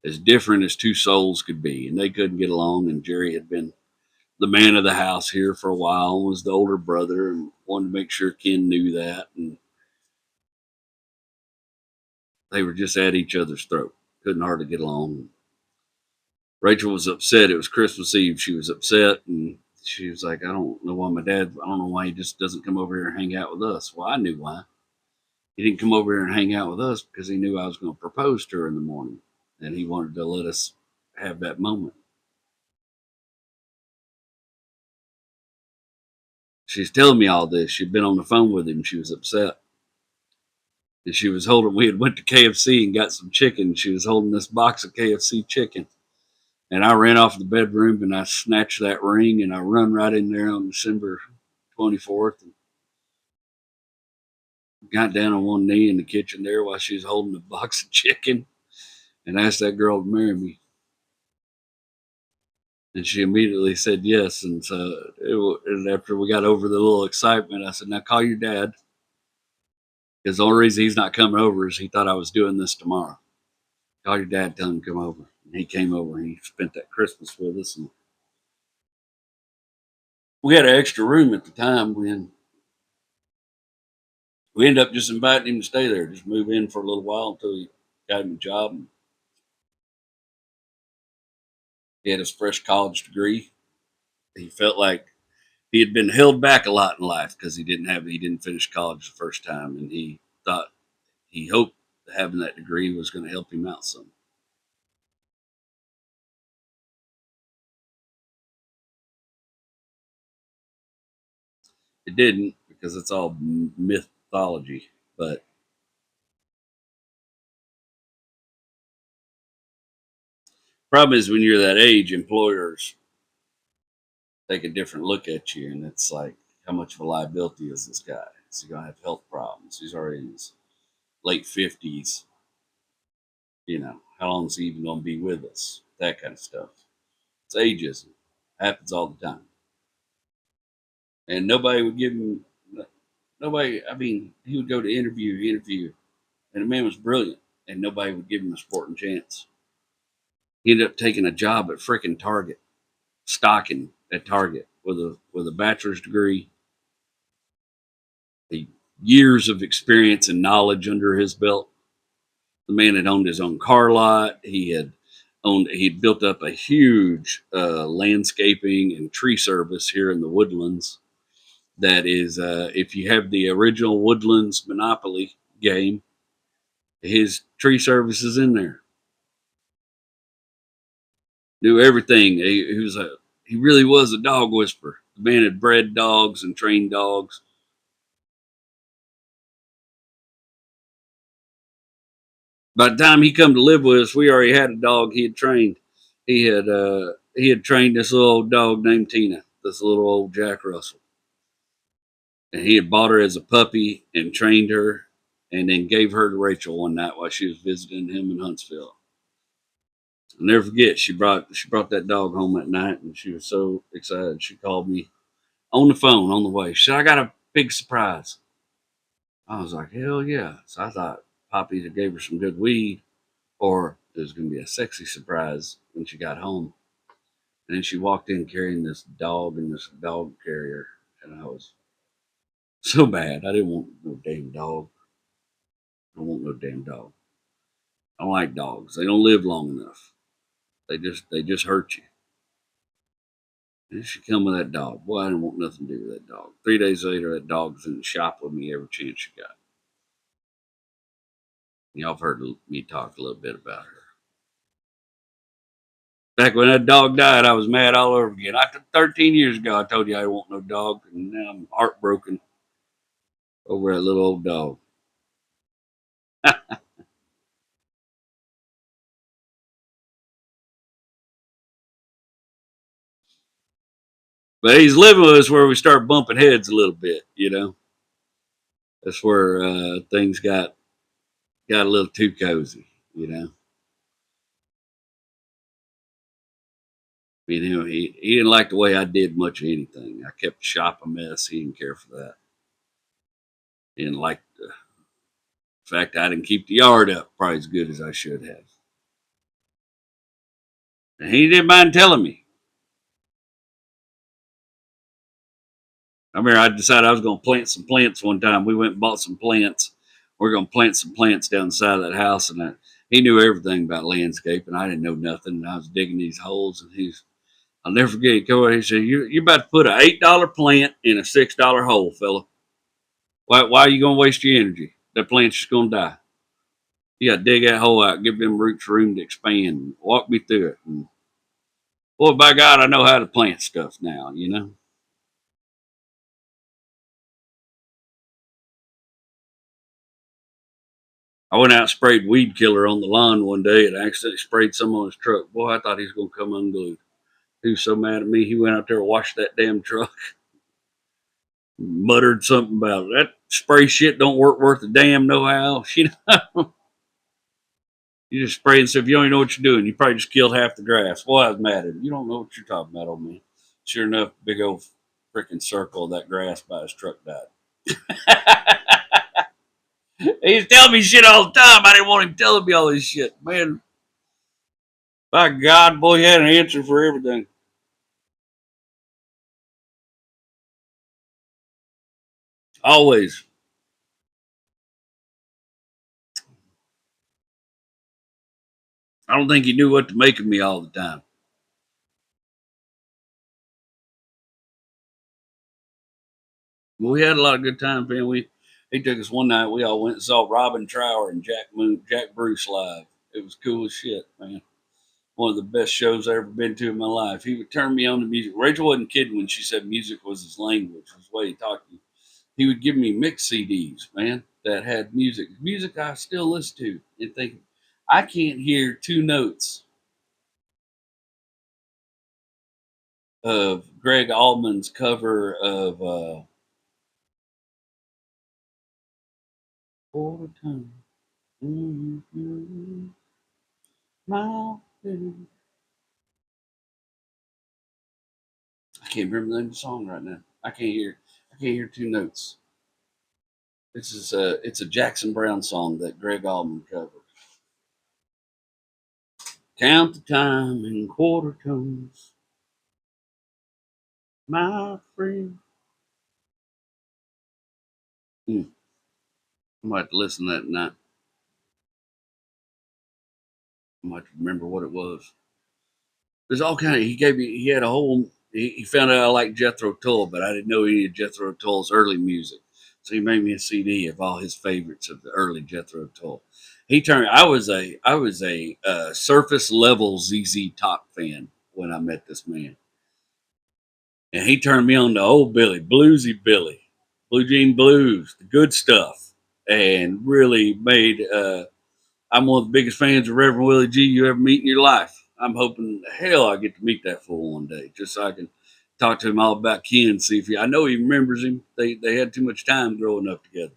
as different as two souls could be, and they couldn't get along. And Jerry had been the man of the house here for a while and was the older brother and wanted to make sure Ken knew that. And they were just at each other's throat. Couldn't hardly get along. Rachel was upset. It was Christmas Eve. She was upset, and she was like, I don't know why he just doesn't come over here and hang out with us. Well, I knew why. He didn't come over here and hang out with us because he knew I was going to propose to her in the morning, and he wanted to let us have that moment. She's telling me all this. She'd been on the phone with him. She was upset. And we had went to KFC and got some chicken. She was holding this box of KFC chicken. And I ran off the bedroom and I snatched that ring and I run right in there on December 24th and got down on one knee in the kitchen there while she was holding a box of chicken and asked that girl to marry me. And she immediately said yes. And so and after we got over the little excitement, I said, now call your dad. Because the only reason he's not coming over is he thought I was doing this tomorrow. Call your dad, tell him to come over. And he came over and he spent that Christmas with us. And we had an extra room at the time when we ended up just inviting him to stay there, just move in for a little while until he got him a job. And he had his fresh college degree. He felt like he had been held back a lot in life because he didn't finish college the first time, and he hoped that having that degree was going to help him out some. It didn't because it's all mythology, but problem is when you're that age, employers take a different look at you, and it's like, how much of a liability is this guy? Is he going to have health problems? He's already in his late 50s. You know, how long is he even going to be with us? That kind of stuff. It's ageism. Happens all the time. And nobody would give him, nobody, I mean, he would go to interview, and the man was brilliant, and nobody would give him a sporting chance. He ended up taking a job at frickin' Target, stocking at Target with a bachelor's degree, the years of experience and knowledge under his belt. The man had owned his own car lot. He'd built up a huge landscaping and tree service here in the Woodlands. That is, if you have the original Woodlands Monopoly game, his tree service is in there. Knew everything. He really was a dog whisperer. The man had bred dogs and trained dogs. By the time he come to live with us, we already had a dog he had trained. He had trained this little old dog named Tina, this little old Jack Russell. And he had bought her as a puppy and trained her and then gave her to Rachel one night while she was visiting him in Huntsville. I'll never forget, she brought that dog home that night and she was so excited. She called me on the phone on the way. She said, I got a big surprise. I was like, hell yeah. So I thought Poppy either gave her some good weed or it was going to be a sexy surprise when she got home. And then she walked in carrying this dog and this dog carrier. And I was so bad. I didn't want no damn dog. I don't want no damn dog. I don't like dogs. They don't live long enough. They just hurt you. And she come with that dog. Boy, I didn't want nothing to do with that dog. 3 days later, that dog was in the shop with me every chance she got. Y'all have heard me talk a little bit about her. Back when that dog died, I was mad all over again. 13 years ago, I told you I didn't want no dog, and now I'm heartbroken over that little old dog. But he's living with us where we start bumping heads a little bit, you know. That's where things got a little too cozy, you know. I mean, he didn't like the way I did much of anything. I kept the shop a mess. He didn't care for that. He didn't like the fact I didn't keep the yard up probably as good as I should have. And he didn't mind telling me. I remember I decided I was going to plant some plants one time. We went and bought some plants. We're going to plant some plants down the side of that house. And he knew everything about landscape, and I didn't know nothing. And I was digging these holes, and I'll never forget. He come over, he said, "You're about to put an $8 plant in a $6 hole, fella. Why are you going to waste your energy? That plant's just going to die. You got to dig that hole out, give them roots room to expand. Walk me through it." And boy, by God, I know how to plant stuff now, you know. I went out and sprayed weed killer on the lawn one day and I accidentally sprayed some on his truck. Boy, I thought he was going to come unglued. He was so mad at me. He went out there and washed that damn truck. Muttered something about it. That spray shit don't work worth a damn no how. You just spray and stuff. You don't even know what you're doing. You probably just killed half the grass. Boy, I was mad at him. You don't know what you're talking about, old man. Sure enough, big old freaking circle of that grass by his truck died. He's telling me shit all the time. I didn't want him telling me all this shit. Man, by God, boy, he had an answer for everything. Always. I don't think he knew what to make of me all the time. But we had a lot of good times, man. He took us one night. We all went and saw Robin Trower and Jack Bruce live. It was cool as shit, man. One of the best shows I ever been to in my life. He would turn me on to music. Rachel wasn't kidding when she said music was his language, was the way he talked to me. He would give me mix CDs, man, that had music I still listen to and think, I can't hear two notes of Greg Allman's cover of Quarter Time. Mm-hmm. I can't remember the name of the song right now. I can't hear two notes. It's a Jackson Brown song that Greg Allman covered. Count the time in quarter tones, my friend. I might have to listen to that tonight. I might remember what it was. There's all kind of. He had a whole. He found out I liked Jethro Tull, but I didn't know any of Jethro Tull's early music. So he made me a CD of all his favorites of the early Jethro Tull. He turned. I was a surface level ZZ Top fan when I met this man, and he turned me on to old Billy, bluesy Billy, Blue Jean Blues, the good stuff, and really made. I'm one of the biggest fans of Reverend Willie G you ever meet in your life. I'm hoping hell I get to meet that fool one day, just so I can talk to him all about Ken. See if I know he remembers him. They had too much time growing up together.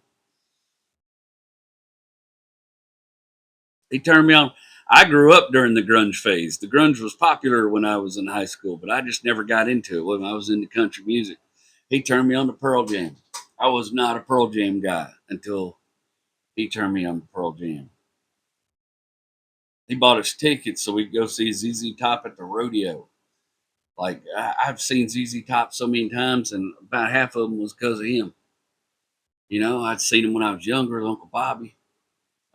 He turned me on. I grew up during the grunge phase. The grunge was popular when I was in high school, but I just never got into it when I was into country music. He turned me on to Pearl Jam. I was not a Pearl Jam guy until he turned me on to Pearl Jam. He bought us tickets so we could go see ZZ Top at the Rodeo. Like I've seen ZZ Top so many times, and about half of them was because of him. You know, I'd seen him when I was younger with Uncle Bobby.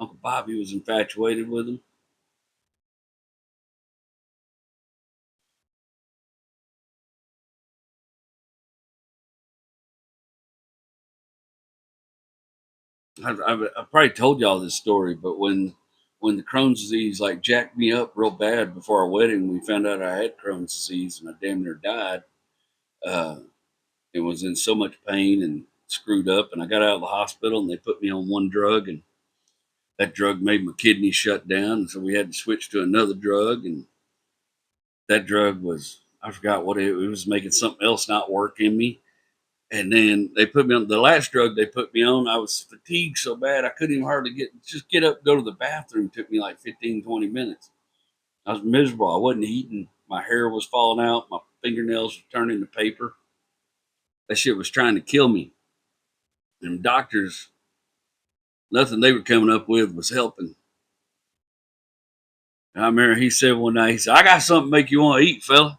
Uncle Bobby was infatuated with him. I probably told y'all this story, but when the Crohn's disease like jacked me up real bad before our wedding, we found out I had Crohn's disease and I damn near died. Uh, and was in so much pain and screwed up, and I got out of the hospital and they put me on one drug, and that drug made my kidney shut down, and so we had to switch to another drug, and that drug was I forgot what it was making something else not work in me. And then they put me on the last drug they put me on. I was fatigued so bad I couldn't even hardly get up, go to the bathroom. It took me like 15, 20 minutes. I was miserable. I wasn't eating. My hair was falling out. My fingernails were turning to paper. That shit was trying to kill me. And doctors, nothing they were coming up with was helping. And I remember he said one night, he said, I got something to make you want to eat, fella.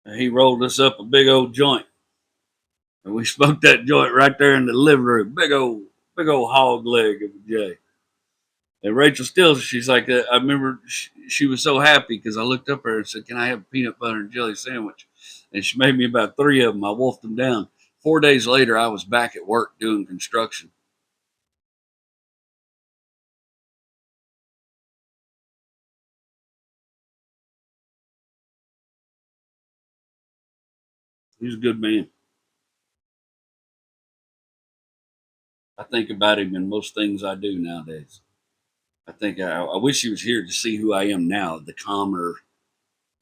And he rolled us up a big old joint. And we smoked that joint right there in the living room. Big old hog leg of a J. And Rachel Stills, she's like, I remember she was so happy because I looked up at her and said, can I have a peanut butter and jelly sandwich? And she made me about three of them. I wolfed them down. 4 days later, I was back at work doing construction. He was a good man. I think about him in most things I do nowadays. I think I wish he was here to see who I am now, the calmer,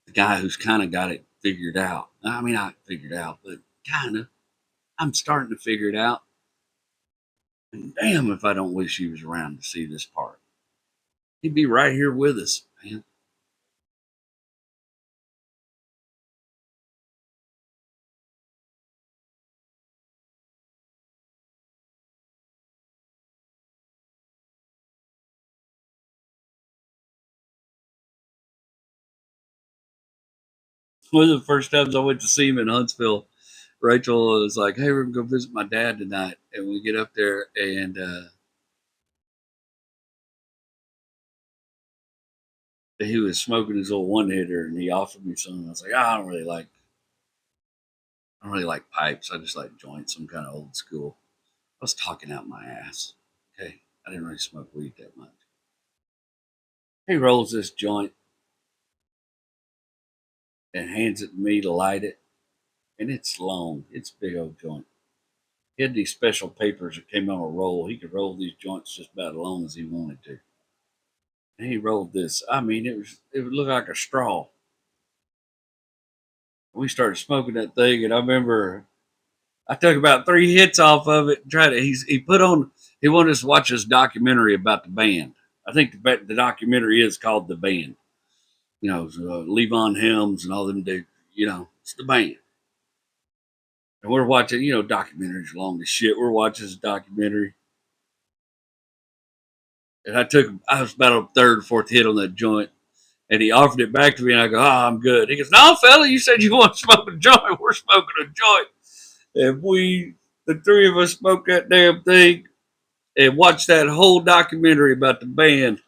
the guy who's kind of got it figured out. I mean, not figured out, but kind of. I'm starting to figure it out. And damn, if I don't wish he was around to see this part. He'd be right here with us, man. One of the first times I went to see him in Huntsville, Rachel was like, "Hey, we're gonna go visit my dad tonight," and we get up there, and he was smoking his little one hitter, and he offered me some. I was like, I don't really like pipes. I just like joints. I'm kind of old school. I was talking out my ass. Okay, I didn't really smoke weed that much. He rolls this joint and hands it to me to light it, and it's long. It's a big old joint. He had these special papers that came on a roll. He could roll these joints just about as long as he wanted to. And he rolled this. I mean, it would look like a straw. We started smoking that thing, and I remember I took about 3 hits off of it. And tried to. He wanted us to watch this documentary about the band. I think the documentary is called The Band. You know, Levon Helms and all them dudes. You know, it's the band. And we're watching, documentaries long as shit. We're watching this documentary. And I was about a third or fourth hit on that joint. And he offered it back to me, and I go, "Oh, I'm good." He goes, "No, fella, you said you want to smoke a joint. We're smoking a joint." And the three of us, smoked that damn thing and watched that whole documentary about the band.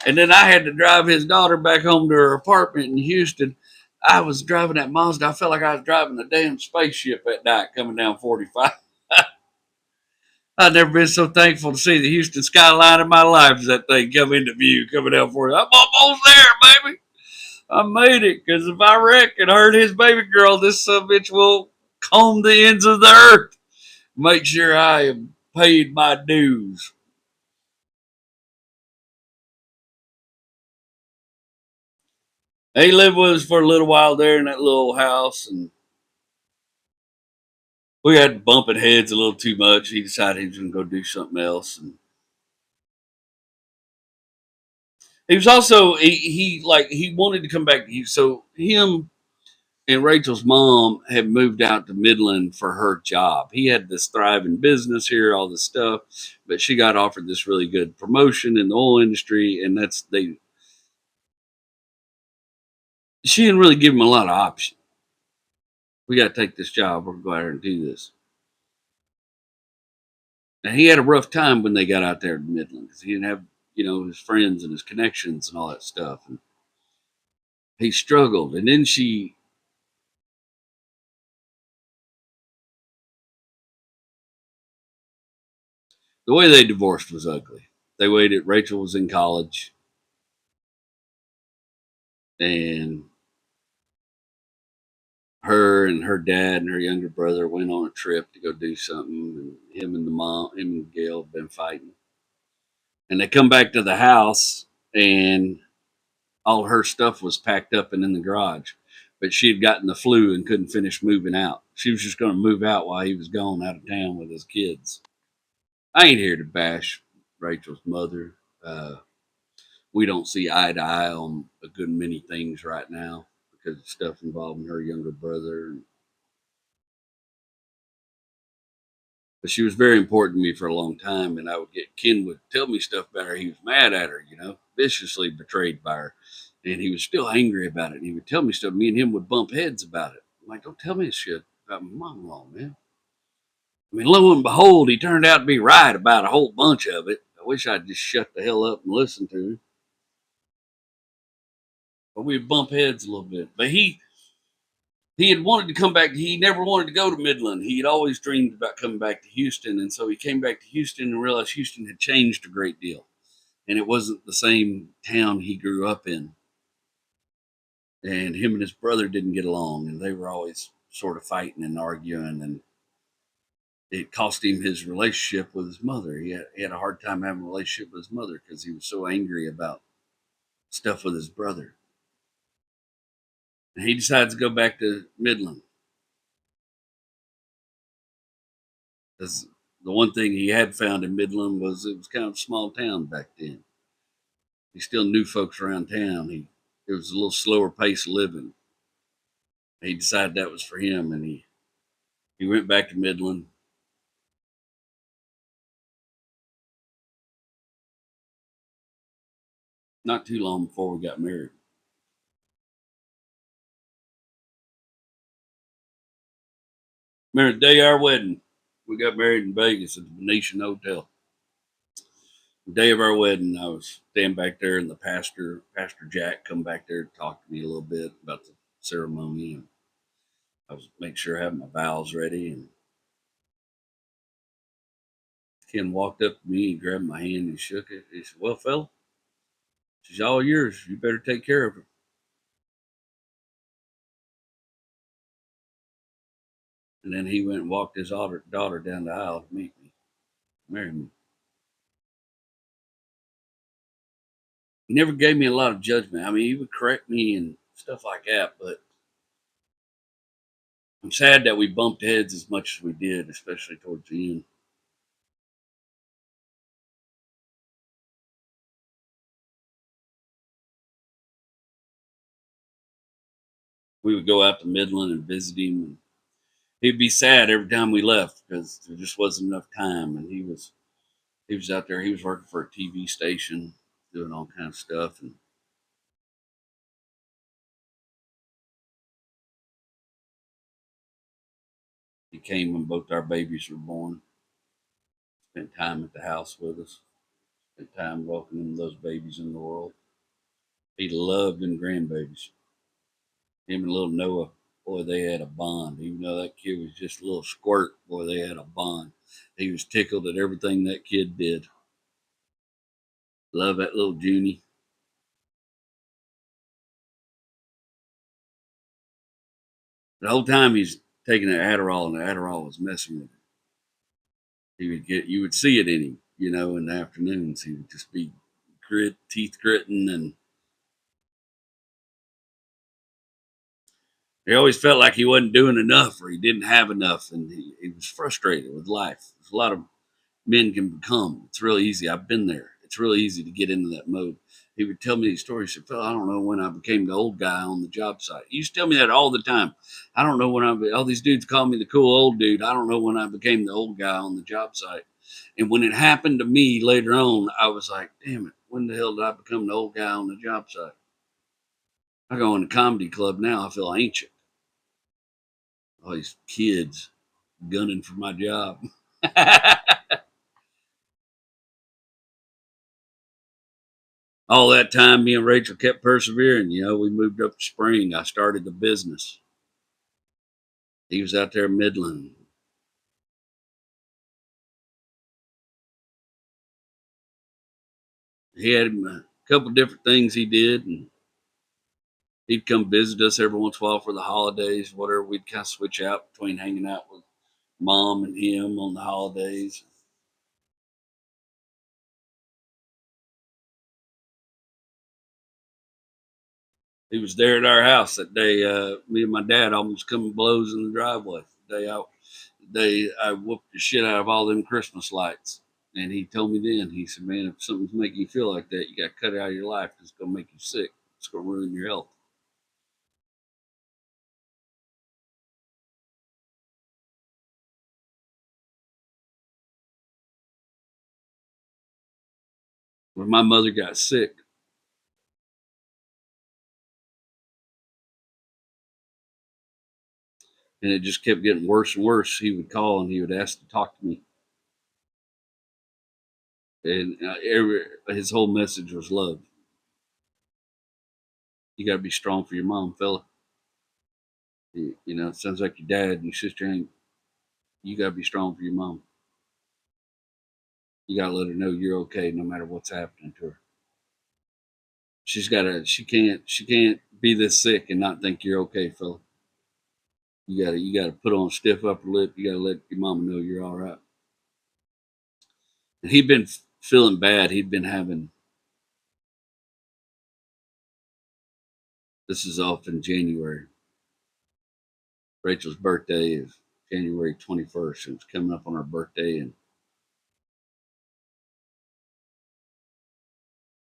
And then I had to drive his daughter back home to her apartment in Houston. I was driving that Mazda. I felt like I was driving a damn spaceship that night coming down 45. I've never been so thankful to see the Houston skyline in my life as that thing come into view coming down 45. I'm almost there, baby. I made it, because if I wreck and hurt his baby girl, this son bitch will comb the ends of the earth. Make sure I am paid my dues. He lived with us for a little while there in that little house, and we had bumping heads a little too much. He decided he was going to go do something else, and he was also he wanted to come back. So him and Rachel's mom had moved out to Midland for her job. He had this thriving business here, all this stuff, but she got offered this really good promotion in the oil industry, and she didn't really give him a lot of options. We got to take this job. We're going to go out there and do this. And he had a rough time when they got out there to Midland, because he didn't have, his friends and his connections and all that stuff. And he struggled. And then the way they divorced was ugly. They waited. Rachel was in college, and her and her dad and her younger brother went on a trip to go do something. And him and Gail have been fighting. And they come back to the house, and all her stuff was packed up and in the garage. But she had gotten the flu and couldn't finish moving out. She was just going to move out while he was gone out of town with his kids. I ain't here to bash Rachel's mother. We don't see eye to eye on a good many things right now because of stuff involving her younger brother. But she was very important to me for a long time, and Ken would tell me stuff about her. He was mad at her, viciously betrayed by her, and he was still angry about it. And he would tell me stuff. Me and him would bump heads about it. I'm like, "Don't tell me this shit about my mom-in-law, man." I mean, lo and behold, he turned out to be right about a whole bunch of it. I wish I'd just shut the hell up and listen to him. But we'd bump heads a little bit. But he had wanted to come back. He never wanted to go to Midland. He had always dreamed about coming back to Houston. And so he came back to Houston and realized Houston had changed a great deal. And it wasn't the same town he grew up in. And him and his brother didn't get along. And they were always sort of fighting and arguing. And it cost him his relationship with his mother. He had a hard time having a relationship with his mother because he was so angry about stuff with his brother. And he decides to go back to Midland. Because the one thing he had found in Midland was it was kind of a small town back then. He still knew folks around town. It was a little slower pace of living. He decided that was for him, and he went back to Midland. Not too long before we got married. Married the day of our wedding. We got married in Vegas at the Venetian Hotel. The day of our wedding, I was standing back there, and Pastor Jack, come back there to talk to me a little bit about the ceremony, and I was making sure I had my vows ready. And Ken walked up to me and grabbed my hand and shook it. He said, "Well, fella, she's all yours. You better take care of her." And then he went and walked his daughter down the aisle to meet me, marry me. He never gave me a lot of judgment. I mean, he would correct me and stuff like that, but I'm sad that we bumped heads as much as we did, especially towards the end. We would go out to Midland and visit him, and he'd be sad every time we left because there just wasn't enough time. And he was out there. He was working for a TV station, doing all kinds of stuff, and he came when both our babies were born. Spent time at the house with us. Spent time welcoming those babies in the world. He loved them grandbabies. Him and little Noah, boy, they had a bond. Even though that kid was just a little squirt, boy, they had a bond. He was tickled at everything that kid did. Love that little Junie. The whole time he's taking the Adderall, and the Adderall was messing with him. You would see it in him, in the afternoons. He would just be teeth gritting, and he always felt like he wasn't doing enough or he didn't have enough, and he was frustrated with life. There's a lot of men can become. It's real easy. I've been there. It's really easy to get into that mode. He would tell me these stories. He said, "Phil, I don't know when I became the old guy on the job site." He used to tell me that all the time. I don't know when all these dudes call me the cool old dude. I don't know when I became the old guy on the job site. And when it happened to me later on, I was like, damn it, when the hell did I become the old guy on the job site? I go in the comedy club now, I feel ancient. All these kids gunning for my job. All that time, me and Rachel kept persevering. We moved up to Spring. I started the business. He was out there in Midland. He had a couple different things he did, and he'd come visit us every once in a while for the holidays, whatever. We'd kind of switch out between hanging out with mom and him on the holidays. He was there at our house that day. Me and my dad almost come blows in the driveway. The day I whooped the shit out of all them Christmas lights. And he told me then, he said, "Man, if something's making you feel like that, you got to cut it out of your life. It's going to make you sick. It's going to ruin your health." When my mother got sick, and it just kept getting worse and worse, he would call and he would ask to talk to me. And his whole message was love. You got to be strong for your mom, fella. It sounds like your dad and your sister ain't. You got to be strong for your mom. You got to let her know you're okay no matter what's happening to her. She can't be this sick and not think you're okay, fella. You gotta put on a stiff upper lip. You gotta let your mama know you're all right. And he'd been feeling bad. He'd been having. This is off in January. Rachel's birthday is January 21st. It was coming up on her birthday, and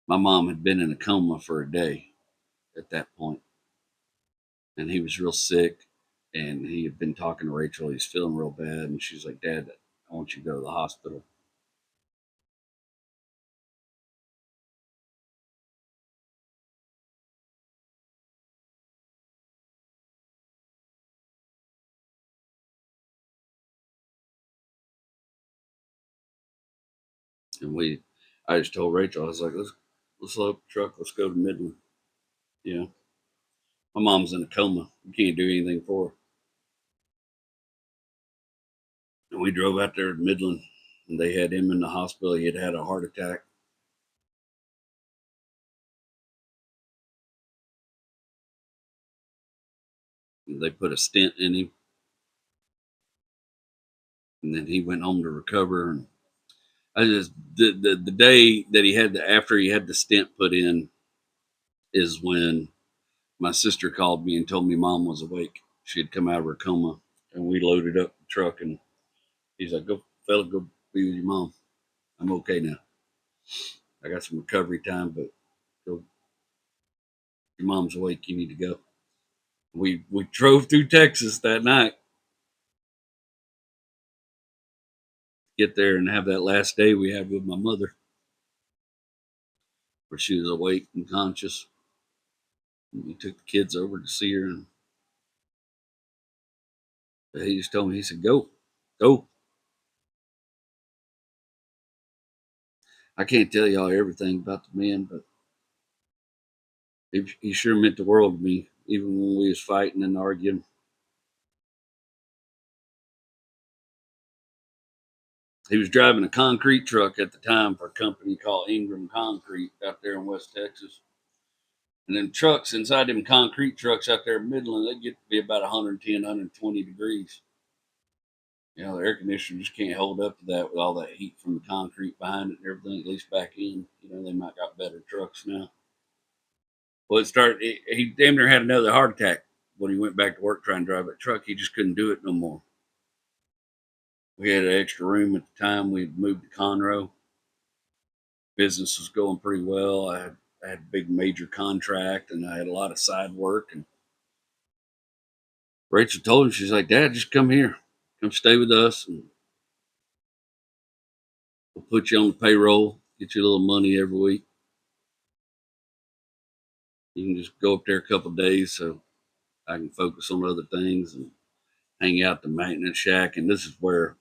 my mom had been in a coma for a day at that point, and he was real sick. And he had been talking to Rachel. He's feeling real bad, and she's like, "Dad, I want you to go to the hospital." And I just told Rachel, I was like, let's load up the truck, let's go to Midland. You know, my mom's in a coma. You can't do anything for her. And we drove out there to Midland, and they had him in the hospital. He had had a heart attack. They put a stent in him, and then he went home to recover. And I just the day that after he had the stent put in is when my sister called me and told me mom was awake. She had come out of her coma, and we loaded up the truck. And he's like, "Go, fella, go be with your mom. I'm okay now. I got some recovery time, but go, your mom's awake. You need to go." We drove through Texas that night, get there and have that last day we had with my mother, where she was awake and conscious. And we took the kids over to see her, and he just told me, he said, "Go, go." I can't tell y'all everything about the man, but he sure meant the world to me, even when we was fighting and arguing. He was driving a concrete truck at the time for a company called Ingram Concrete out there in West Texas. And then trucks inside them concrete trucks out there in Midland, they get to be about 110, 120 degrees. You know, the air conditioner just can't hold up to that with all that heat from the concrete behind it and everything, at least back in. You know, they might got better trucks now. Well, he damn near had another heart attack when he went back to work trying to drive that truck. He just couldn't do it no more. We had an extra room at the time. We had moved to Conroe. Business was going pretty well. I had a big major contract, and I had a lot of side work. And Rachel told him, she's like, "Dad, just come here. Come stay with us, and we'll put you on the payroll, get you a little money every week. You can just go up there a couple of days so I can focus on other things and hang out the maintenance shack." And this is where,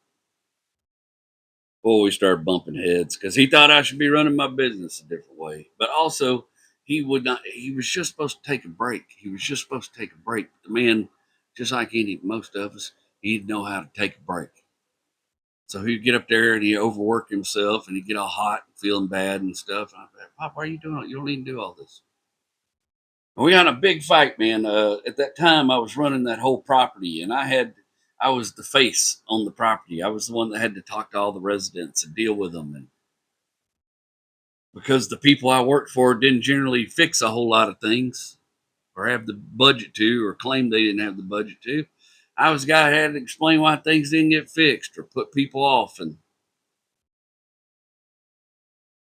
boy, we started bumping heads because he thought I should be running my business a different way. But also, he would not, he was just supposed to take a break. He was just supposed to take a break. The man, just like most of us, he'd know how to take a break. So he'd get up there and he'd overwork himself and he'd get all hot and feeling bad and stuff. And I'd be like, "Pop, why are you doing it? You don't need to do all this." And we had a big fight, man. At that time, I was running that whole property, and I was the face on the property. I was the one that had to talk to all the residents and deal with them. And because the people I worked for didn't generally fix a whole lot of things or have the budget to, or claim they didn't have the budget to, I was the guy who had to explain why things didn't get fixed or put people off. And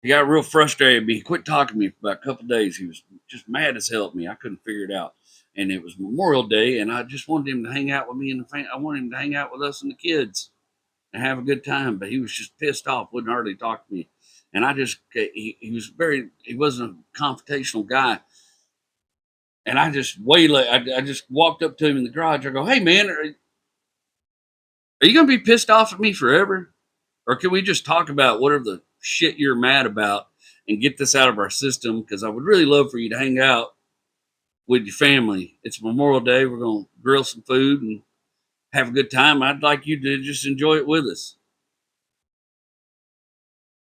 he got real frustrated. He quit talking to me for about a couple of days. He was just mad as hell at me. I couldn't figure it out. And it was Memorial Day, and I just wanted him to hang out with me and the family. I wanted him to hang out with us and the kids and have a good time. But he was just pissed off, wouldn't hardly talk to me. And he wasn't a confrontational guy. And I just I just walked up to him in the garage. I go, "Hey, man, are you going to be pissed off at me forever? Or can we just talk about whatever the shit you're mad about and get this out of our system? Because I would really love for you to hang out with your family. It's Memorial Day. We're going to grill some food and have a good time. I'd like you to just enjoy it with us."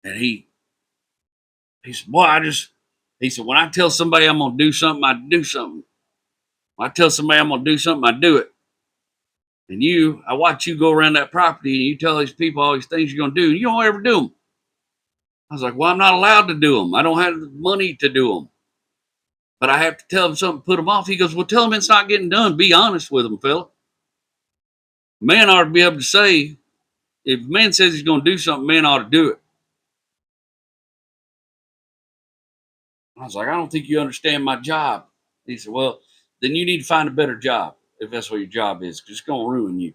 And he said, he said, "When I tell somebody I'm going to do something, I do something. When I tell somebody I'm going to do something, I do it." And I watch you go around that property and you tell these people all these things you're going to do, and you don't ever do them. I was like, well, I'm not allowed to do them. I don't have the money to do them. But I have to tell them something, put them off. He goes, well, tell them it's not getting done. Be honest with them, fella. Man ought to be able to say, if a man says he's going to do something, man ought to do it. I was like, I don't think you understand my job. He said, well, then you need to find a better job if that's what your job is, because it's going to ruin you.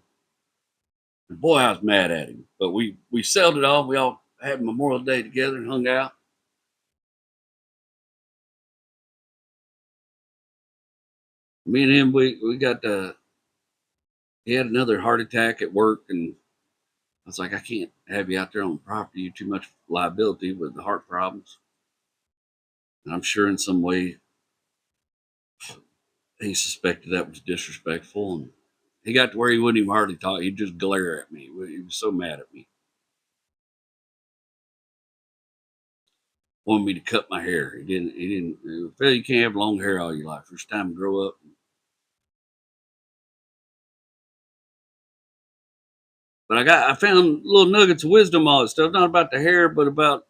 And boy, I was mad at him. But we settled it all. We all had Memorial Day together and hung out. Me and him, we got he had another heart attack at work, and I was like, I can't have you out there on the property. You're too much liability with the heart problems. And I'm sure in some way he suspected that was disrespectful, and he got to where he wouldn't even hardly talk. He'd just glare at me. He was so mad at me. Wanted me to cut my hair. He didn't. Phil, you can't have long hair all your life. First time to grow up. But I found little nuggets of wisdom, all that stuff. Not about the hair, but about.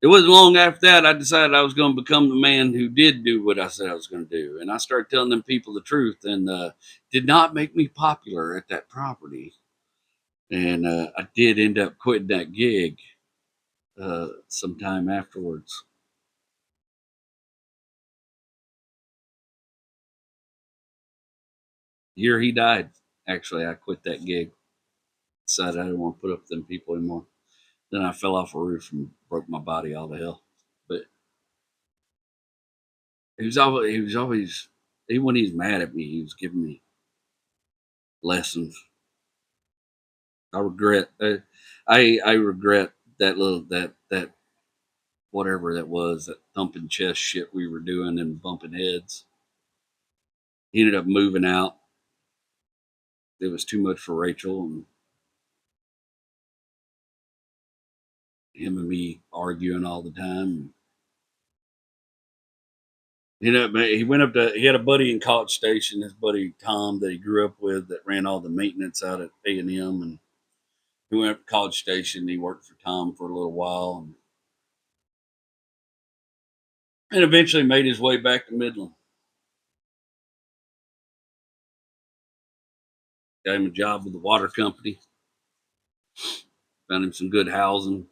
It wasn't long after that I decided I was going to become the man who did do what I said I was going to do, and I started telling them people the truth, and did not make me popular at that property. And I did end up quitting that gig sometime afterwards. The year he died, actually, I quit that gig. Decided I didn't want to put up with them people anymore. Then I fell off a roof and broke my body all to hell. But he was always, even when he's mad at me, he was giving me lessons. I regret, I regret that that whatever that was, that thumping chest shit we were doing and bumping heads. He ended up moving out. It was too much for Rachel, and him and me arguing all the time. He went up to, he had a buddy in College Station, his buddy Tom that he grew up with that ran all the maintenance out at A&M, and he went up to College Station. He worked for Tom for a little while, and eventually made his way back to Midland. Got him a job with the water company. Found him some good housing.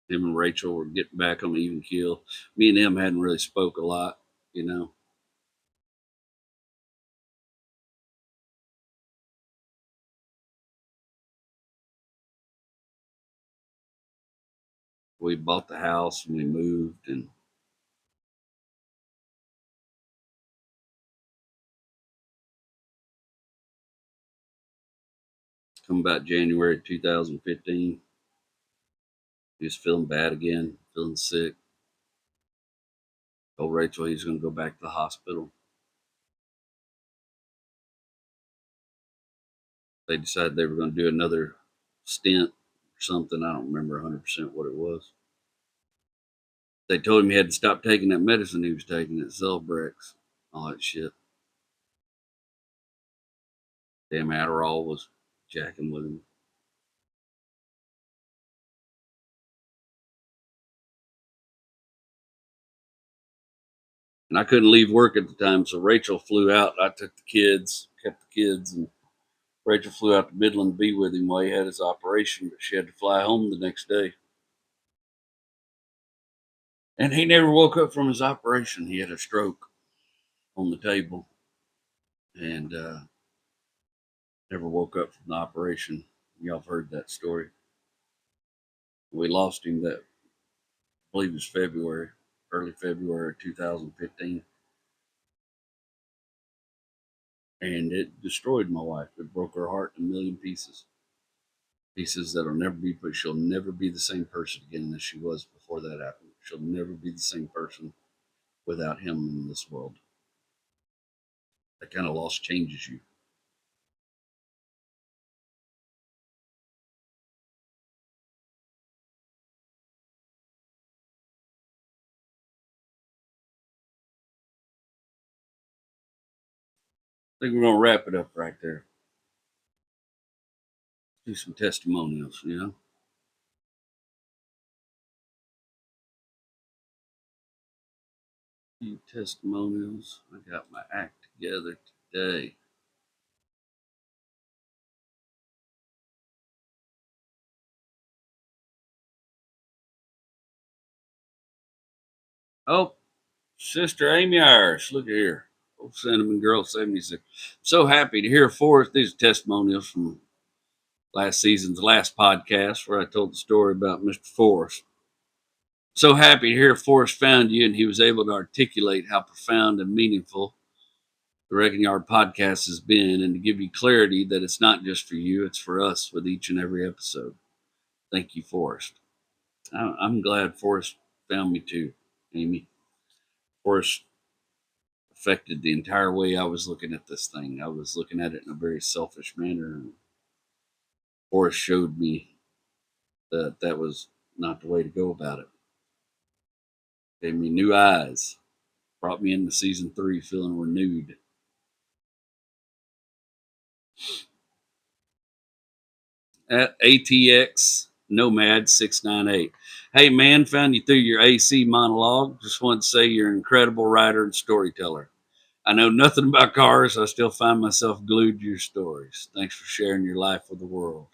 Him and Rachel were getting back on the even keel. Me and him hadn't really spoke a lot, you know. We bought the house and we moved, and come about January 2015, he was feeling bad again, feeling sick. Told Rachel he's going to go back to the hospital. They decided they were going to do another stint or something. I don't remember 100% what it was. They told him he had to stop taking that medicine he was taking, that Celebrex, all that shit. Damn Adderall was jacking with him. And I couldn't leave work at the time, so Rachel flew out. I took the kids, kept the kids, and Rachel flew out to Midland to be with him while he had his operation, but she had to fly home the next day. And he never woke up from his operation. He had a stroke on the table, and never woke up from the operation. Y'all have heard that story. We lost him that, I believe it was February, early February 2015. And it destroyed my wife. It broke her heart in a million pieces. Pieces that'll never be put. She'll never be the same person again as she was before that happened. She'll never be the same person without him in this world. That kind of loss changes you. I think we're gonna wrap it up right there. Do some testimonials, you know. Few testimonials. I got my act together today. Oh, Sister Amy Irish, look here. Old Cinnamon Girl 76. So happy to hear Forrest. These are testimonials from last season's last podcast where I told the story about Mr. Forrest. So happy to hear Forrest found you and he was able to articulate how profound and meaningful the Wrecking Yard podcast has been and to give you clarity that it's not just for you, it's for us with each and every episode. Thank you, Forrest. I'm glad Forrest found me too, Amy. Forrest affected the entire way I was looking at this thing. I was looking at it in a very selfish manner. And Forrest showed me that that was not the way to go about it. Gave me new eyes. Brought me into season 3 feeling renewed. At ATX Nomad 698. Hey man, found you through your AC monologue. Just want to say you're an incredible writer and storyteller. I know nothing about cars. I still find myself glued to your stories. Thanks for sharing your life with the world.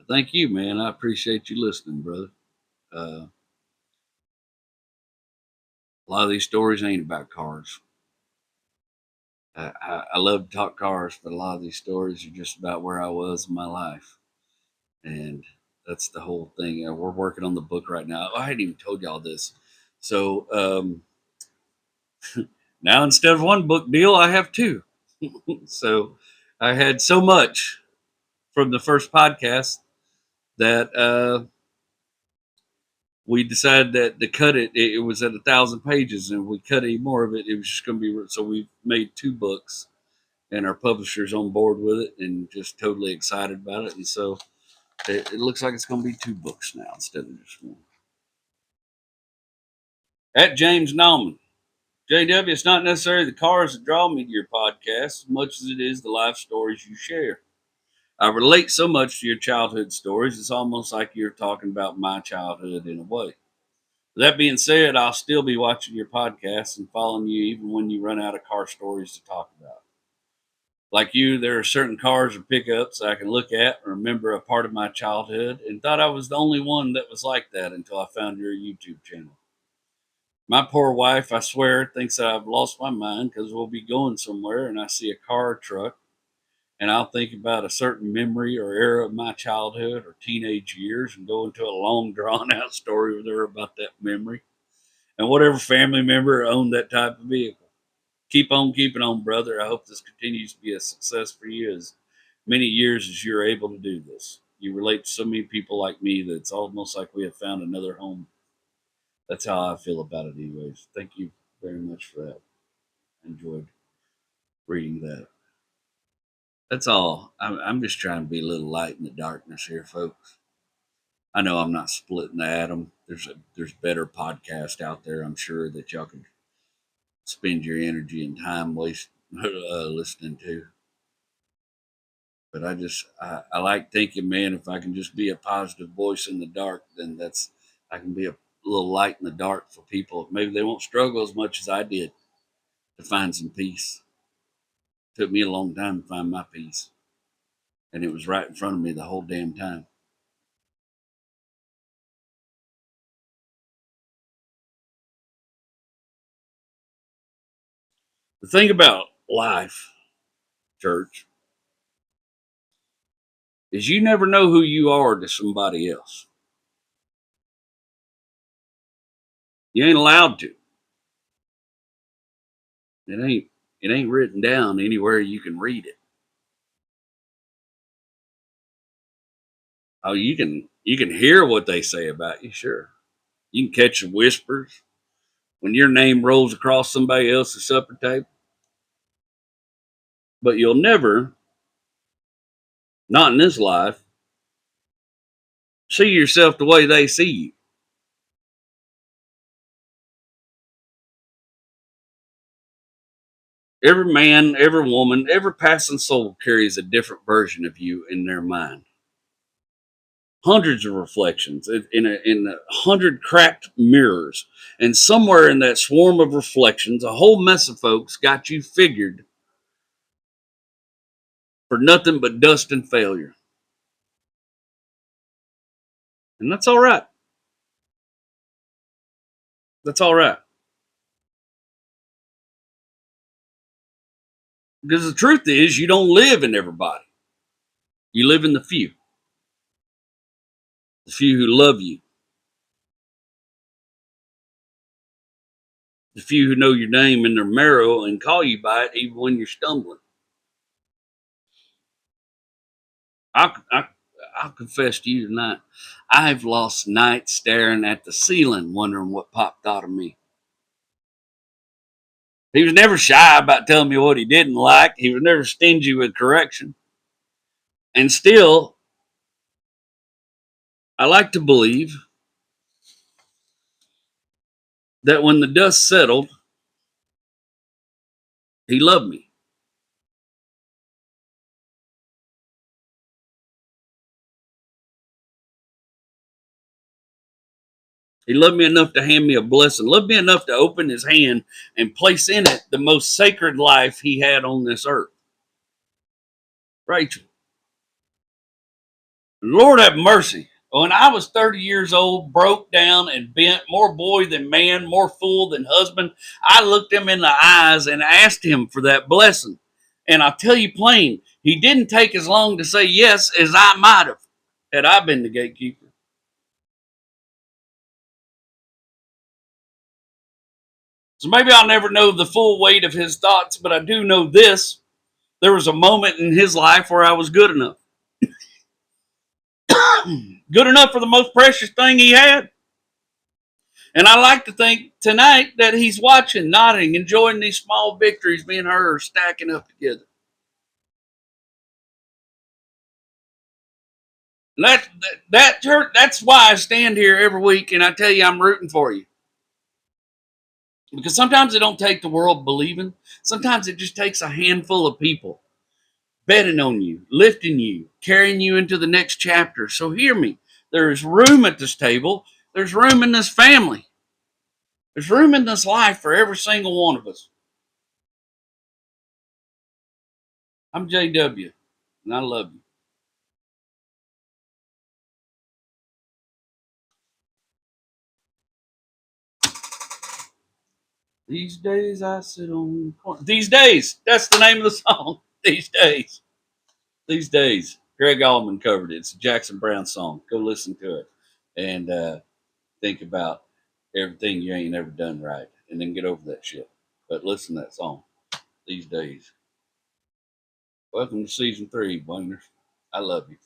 Thank you, man. I appreciate you listening, brother. A lot of these stories ain't about cars. I love to talk cars, but a lot of these stories are just about where I was in my life. And that's the whole thing. We're working on the book right now. I hadn't even told y'all this. So now instead of one book deal, I have 2. So I had so much from the first podcast that we decided that to cut it. It was at 1,000 pages, and if we cut any more of it, it was just going to be. So we made 2 books, and our publisher's on board with it, and just totally excited about it. And so it looks like it's going to be 2 books now instead of just one. At James Nauman, JW, it's not necessarily the cars that draw me to your podcast as much as it is the life stories you share. I relate so much to your childhood stories. It's almost like you're talking about my childhood in a way. That being said, I'll still be watching your podcast and following you even when you run out of car stories to talk about. Like you, there are certain cars or pickups I can look at and remember a part of my childhood and thought I was the only one that was like that until I found your YouTube channel. My poor wife, I swear, thinks that I've lost my mind because we'll be going somewhere and I see a car or truck and I'll think about a certain memory or era of my childhood or teenage years and go into a long drawn out story with her about that memory and whatever family member owned that type of vehicle. Keep on keeping on, brother. I hope this continues to be a success for you as many years as you're able to do this. You relate to so many people like me that it's almost like we have found another home. That's how I feel about it, anyways. Thank you very much for that. I enjoyed reading that. That's all. I'm just trying to be a little light in the darkness here, folks. I know I'm not splitting the atom. There's better podcasts out there, I'm sure, that y'all could spend your energy and time listening to. But I like thinking, man, if I can just be a positive voice in the dark, then I can be a little light in the dark for people. Maybe they won't struggle as much as I did to find some peace. It took me a long time to find my peace, and it was right in front of me the whole damn time. The thing about life, church, is you never know who you are to somebody else. You ain't allowed to. It ain't written down anywhere you can read it. Oh, you can hear what they say about you, sure. You can catch the whispers when your name rolls across somebody else's supper table. But you'll never, not in this life, see yourself the way they see you. Every man, every woman, every passing soul carries a different version of you in their mind. Hundreds of reflections in 100 cracked mirrors. And somewhere in that swarm of reflections, a whole mess of folks got you figured for nothing but dust and failure. And that's all right. That's all right. Because the truth is, you don't live in everybody. You live in the few. The few who love you. The few who know your name in their marrow and call you by it even when you're stumbling. I'll confess to you tonight, I've lost nights staring at the ceiling wondering what Pop thought of me. He was never shy about telling me what he didn't like. He was never stingy with correction. And still, I like to believe that when the dust settled, he loved me. He loved me enough to hand me a blessing, loved me enough to open his hand and place in it the most sacred life he had on this earth. Rachel. Lord have mercy. When I was 30 years old, broke down and bent, more boy than man, more fool than husband, I looked him in the eyes and asked him for that blessing. And I'll tell you plain, he didn't take as long to say yes as I might have had I been the gatekeeper. So maybe I'll never know the full weight of his thoughts, but I do know this. There was a moment in his life where I was good enough. Good enough for the most precious thing he had. And I like to think tonight that he's watching, nodding, enjoying these small victories me and her are stacking up together. And that's why I stand here every week and I tell you I'm rooting for you. Because sometimes it don't take the world believing. Sometimes it just takes a handful of people betting on you, lifting you, carrying you into the next chapter. So hear me. There is room at this table. There's room in this family. There's room in this life for every single one of us. I'm JW, and I love you. These days I sit on the corner. These days, that's the name of the song. These days. These days. Greg Allman covered it. It's a Jackson Brown song. Go listen to it and think about everything you ain't ever done right and then get over that shit. But listen to that song. These days. Welcome to season 3, Wayner. I love you.